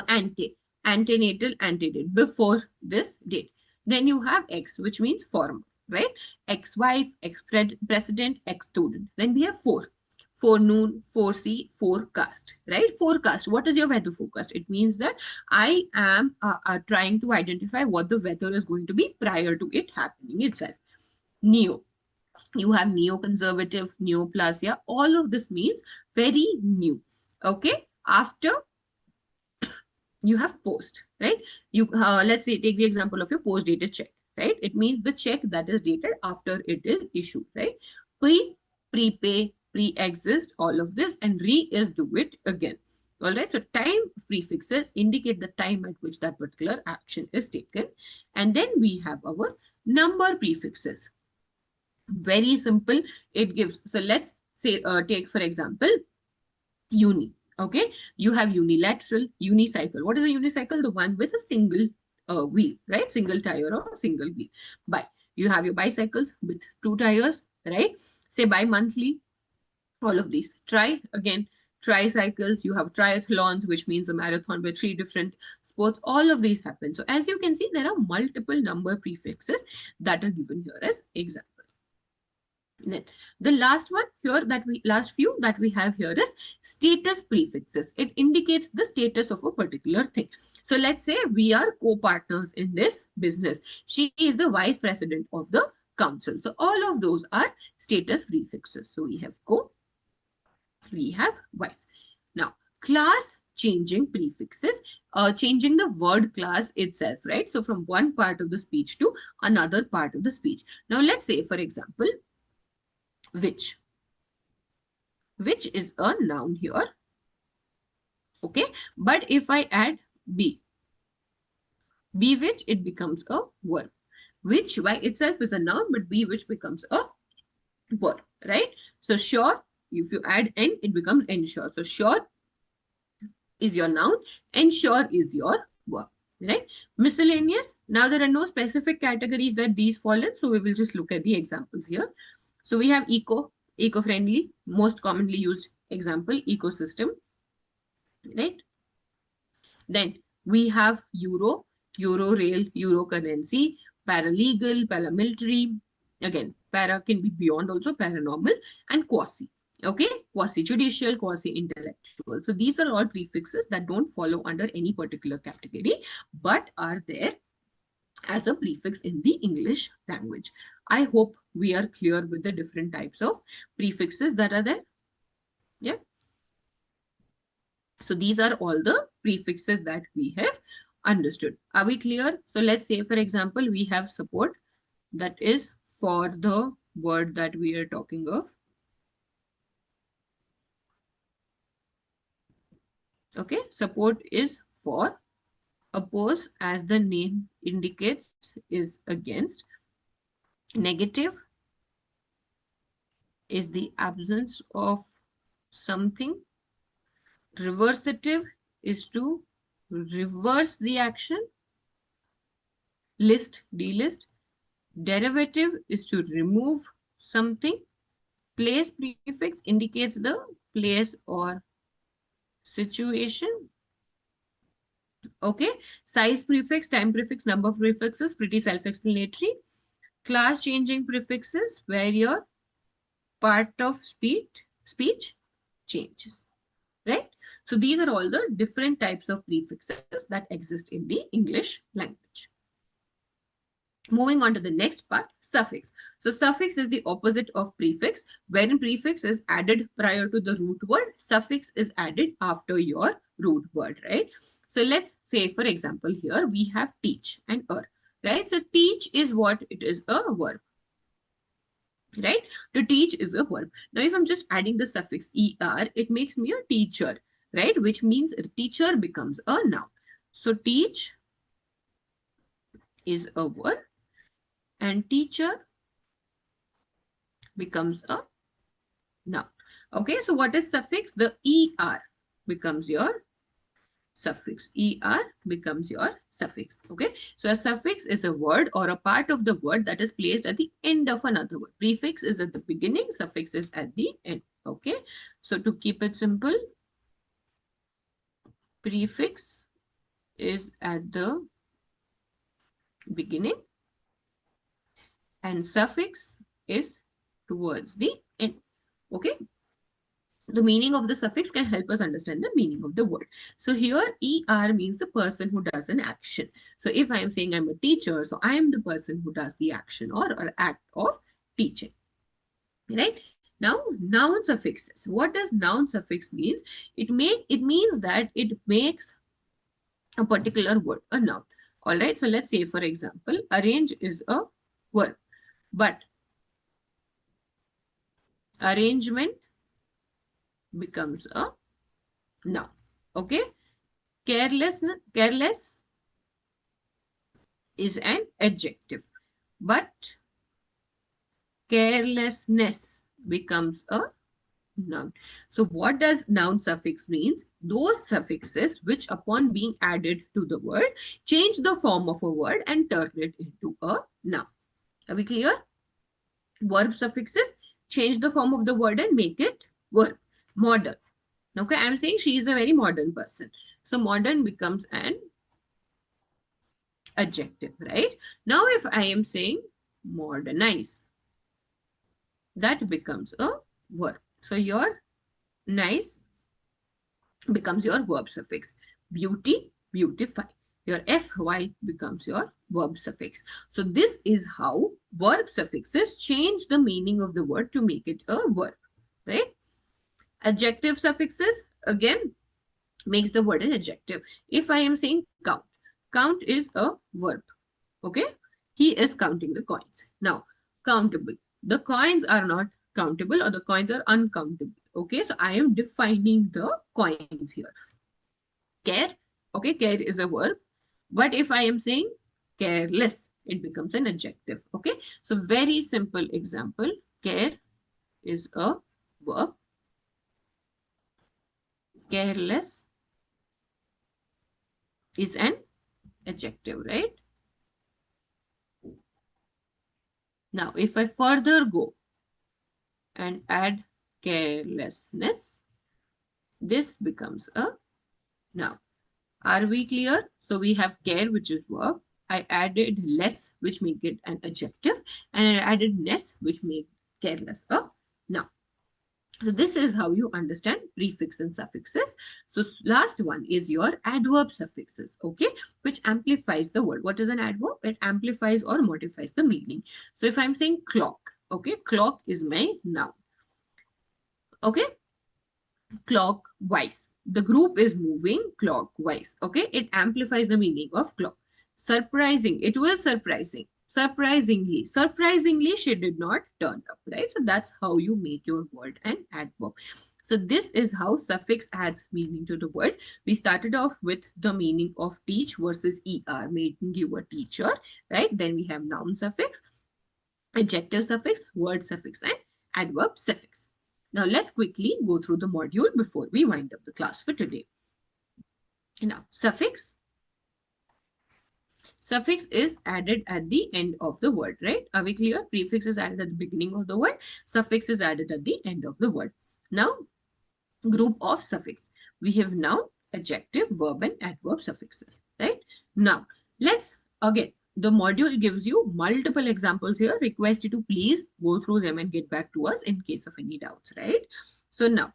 antenatal, antedate, before this date. Then you have ex, which means former, right? Ex-wife, ex-president, ex-student. Then we have forenoon, foresee, forecast, right? Forecast. What is your weather forecast? It means that I am trying to identify what the weather is going to be prior to it happening itself. Neo. You have neoconservative, neoplasia. All of this means very new. Okay. After you have post, right? You let's say take the example of your post dated check, right? It means the check that is dated after it is issued, right? Prepay, pre-exist, all of this, and re is do it again. All right, so time prefixes indicate the time at which that particular action is taken. And then we have our number prefixes. Very simple. It gives, so let's say, take for example, uni. Okay, you have unilateral, unicycle. What is a unicycle? The one with a single wheel, right? Single tire or single wheel. You have your bicycles with 2 tires, right? Say bi-monthly, all of these. Again, tricycles, you have triathlons, which means a marathon with 3 different sports. All of these happen. So as you can see, there are multiple number prefixes that are given here as examples. Then the last few that we have here is status prefixes. It indicates the status of a particular thing. So let's say we are co-partners in this business. She is the vice president of the council. So all of those are status prefixes. So we have co, we have vice. Now, class changing prefixes, changing the word class itself, right? So from one part of the speech to another part of the speech. Now, let's say, for example, which is a noun here, okay? But if I add be which, it becomes a verb. Which by itself is a noun, but be which becomes a verb, right? So sure, if you add n, it becomes ensure. So sure is your noun, ensure is your verb, right? Miscellaneous. Now there are no specific categories that these fall in, so we will just look at the examples here. So we have eco, Eco-friendly, most commonly used example, ecosystem, right? Then we have euro, euro rail, euro currency, paralegal, paramilitary. Again, para can be beyond also, paranormal, and quasi. Okay, quasi judicial, quasi intellectual. So these are all prefixes that don't follow under any particular category but are there as a prefix in the English language. I hope we are clear with the different types of prefixes that are there. Yeah. So these are all the prefixes that we have understood. Are we clear? So let's say, for example, we have support, that is for the word that we are talking of. Okay, support is for. Oppose, as the name indicates, is against. Negative is the absence of something. Reversative is to reverse the action. List, delist. Derivative is to remove something. Place prefix indicates the place or situation. Okay. Size prefix, time prefix, number prefixes, pretty self-explanatory. Class changing prefixes, where your part of speech changes. Right? So these are all the different types of prefixes that exist in the English language. Moving on to the next part, suffix. So suffix is the opposite of prefix, wherein prefix is added prior to the root word, suffix is added after your root word, right? So let's say, for example, here we have teach and right? So teach is what? It is a verb, right? To teach is a verb. Now, if I'm just adding the suffix er, it makes me a teacher, right? Which means teacher becomes a noun. So teach is a verb and teacher becomes a noun. Okay, so what is suffix? The er becomes your suffix. Er becomes your suffix. Okay, so a suffix is a word or a part of the word that is placed at the end of another word. Prefix is at the beginning, suffix is at the end. Okay, so to keep it simple, prefix is at the beginning and suffix is towards the end. Okay, the meaning of the suffix can help us understand the meaning of the word. So here er means the person who does an action. So if I am saying I'm a teacher, so I am the person who does the action or act of teaching. Right? Now, noun suffixes. What does noun suffix means? It means that it makes a particular word a noun. All right. So let's say, for example, arrange is a verb, but arrangement becomes a noun. Okay. Careless is an adjective, but carelessness becomes a noun. So what does noun suffix means? Those suffixes which upon being added to the word change the form of a word and turn it into a noun. Are we clear? Verb suffixes change the form of the word and make it verb. Modern. Okay, I'm saying she is a very modern person. So modern becomes an adjective, right? Now if I am saying modernize, that becomes a verb. So your nice becomes your verb suffix. Beauty, beautify. Your fy becomes your verb suffix. So this is how verb suffixes change the meaning of the word to make it a verb, right? Adjective suffixes, again, makes the word an adjective. If I am saying count, count is a verb, okay? He is counting the coins. Now, countable. The coins are not countable or the coins are uncountable, okay? So I am defining the coins here. Care, okay, care is a verb. But if I am saying careless, it becomes an adjective, okay? So very simple example, care is a verb. Careless is an adjective, right? Now, if I further go and add carelessness, this becomes a noun. Are we clear? So we have care, which is verb. I added less, which make it an adjective, and I added ness, which make careless a noun. So this is how you understand prefix and suffixes. So last one is your adverb suffixes, okay, which amplifies the word. What is an adverb? It amplifies or modifies the meaning. So if I'm saying clock, okay, clock is my noun, okay, clockwise. The group is moving clockwise. Okay, it amplifies the meaning of clock. Surprising, it was surprising. Surprisingly, she did not turn up, right? So that's how you make your word an adverb. So this is how suffix adds meaning to the word. We started off with the meaning of teach versus er, making you a teacher, right? Then we have noun suffix, adjective suffix, word suffix, and adverb suffix. Now let's quickly go through the module before we wind up the class for today. Now, suffix. Suffix is added at the end of the word, right? Are we clear? Prefix is added at the beginning of the word. Suffix is added at the end of the word. Now, group of suffix. We have noun, adjective, verb, and adverb suffixes, right? Now, let's again, the module gives you multiple examples here. Request you to please go through them and get back to us in case of any doubts, right? So now,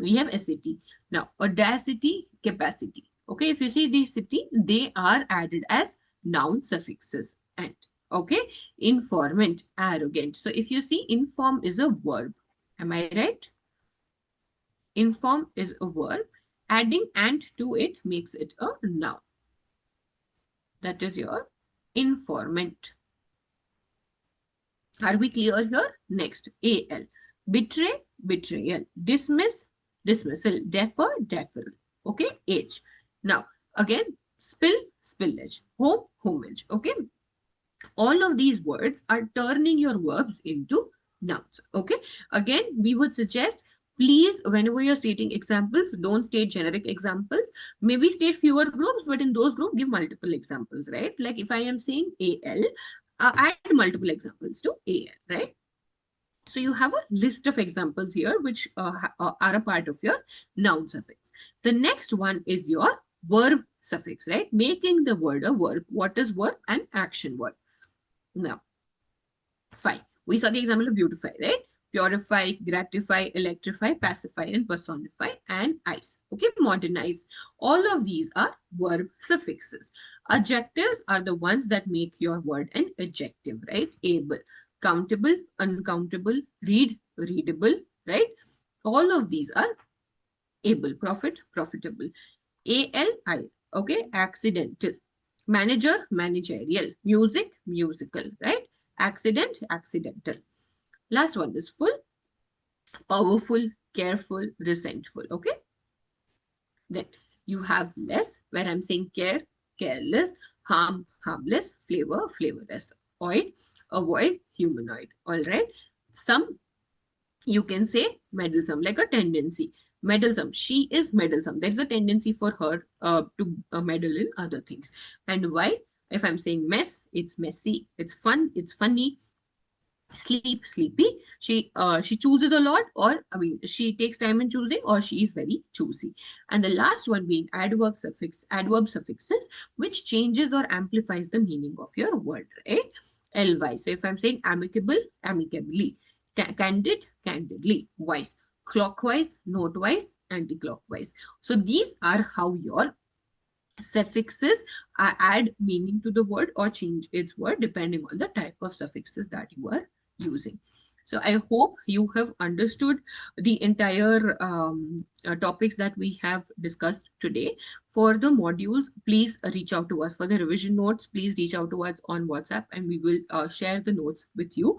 we have SAT. Now, audacity, capacity. Okay, if you see the city, they are added as noun suffixes. And, okay, informant, arrogant. So, if you see, inform is a verb. Am I right? Inform is a verb. Adding and to it makes it a noun. That is your informant. Are we clear here? Next, AL. Betray, betrayal. Dismiss, dismissal. Defer, deferral. Okay, H. Now, again, spill, spillage. Home, homage. Okay, all of these words are turning your verbs into nouns. Okay, again, we would suggest please, whenever you're stating examples, don't state generic examples. Maybe state fewer groups, but in those groups, give multiple examples, right? Like if I am saying AL, add multiple examples to AL, right? So you have a list of examples here which are a part of your noun suffix. The next one is your verb suffix, right? Making the word a verb. What is verb? An action word. Now, fine. We saw the example of beautify, right? Purify, gratify, electrify, pacify, and personify, and ice. Okay, modernize. All of these are verb suffixes. Adjectives are the ones that make your word an adjective, right? Able, countable, uncountable, read, readable, right? All of these are able, profit, profitable. ALI, okay, accidental. Manager, managerial. Music, musical, right? Accident, accidental. Last one is full, powerful, careful, resentful, okay? Then you have less, where I'm saying care, careless, harm, harmless, flavor, flavorless. Oid, avoid, humanoid, all right? Some you can say meddlesome, like a tendency. Meddlesome, she is meddlesome. There's a tendency for her to meddle in other things. And why? If I'm saying mess, it's messy. It's fun, it's funny. Sleep, sleepy. She chooses a lot, or I mean, she takes time in choosing, or she is very choosy. And the last one being adverb suffixes, which changes or amplifies the meaning of your word, right? Ly. So if I'm saying amicable, amicably. Candid, candidly. Wise. Clockwise, notewise, anti-clockwise. So these are how your suffixes add meaning to the word or change its word depending on the type of suffixes that you are using. So I hope you have understood the entire topics that we have discussed today. For the modules, please reach out to us. For the revision notes, please reach out to us on WhatsApp and we will share the notes with you.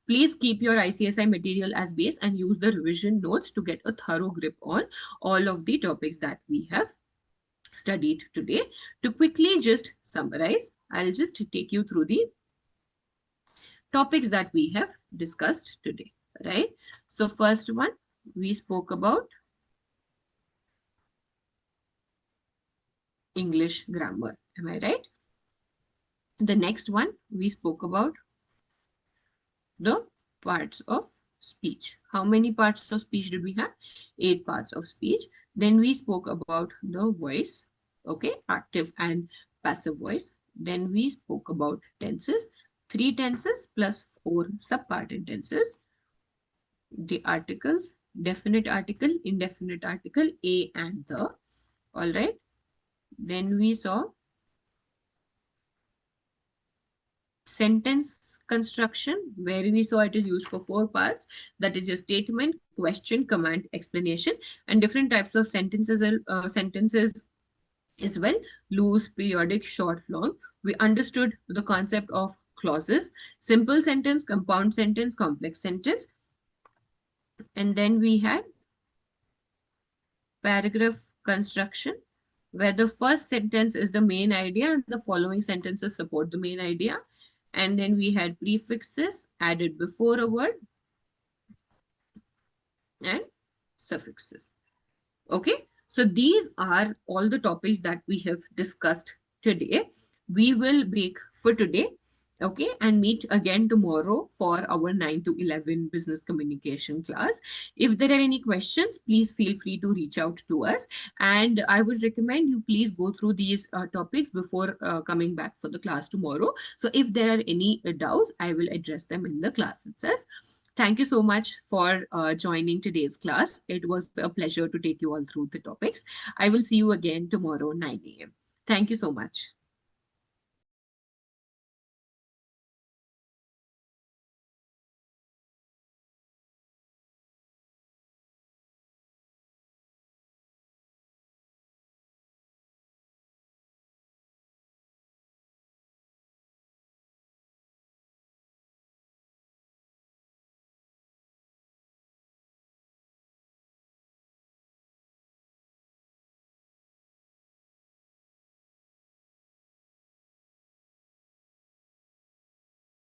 Please keep your ICSI material as base and use the revision notes to get a thorough grip on all of the topics that we have studied today. To quickly just summarize, I'll just take you through the topics that we have discussed today, right? So first one, we spoke about English grammar. Am I right? The next one, we spoke about the parts of speech. How many parts of speech did we have? 8 parts of speech. Then we spoke about the voice, okay, active and passive voice. Then we spoke about tenses, three tenses plus four subparted tenses, the articles, definite article, indefinite article, a and the. All right. Then we saw sentence construction, where we saw it is used for 4 parts. That is your statement, question, command, explanation, and different types of sentences as well: loose, periodic, short, long. We understood the concept of clauses: simple sentence, compound sentence, complex sentence. And then we had paragraph construction, where the first sentence is the main idea and the following sentences support the main idea. And then we had prefixes added before a word and suffixes. Okay, so these are all the topics that we have discussed today. We will break for today, okay, and meet again tomorrow for our 9 to 11 business communication class. If there are any questions, please feel free to reach out to us. And I would recommend you please go through these topics before coming back for the class tomorrow. So if there are any doubts, I will address them in the class itself. Thank you so much for joining today's class. It was a pleasure to take you all through the topics. I will see you again tomorrow, 9 a.m. Thank you so much.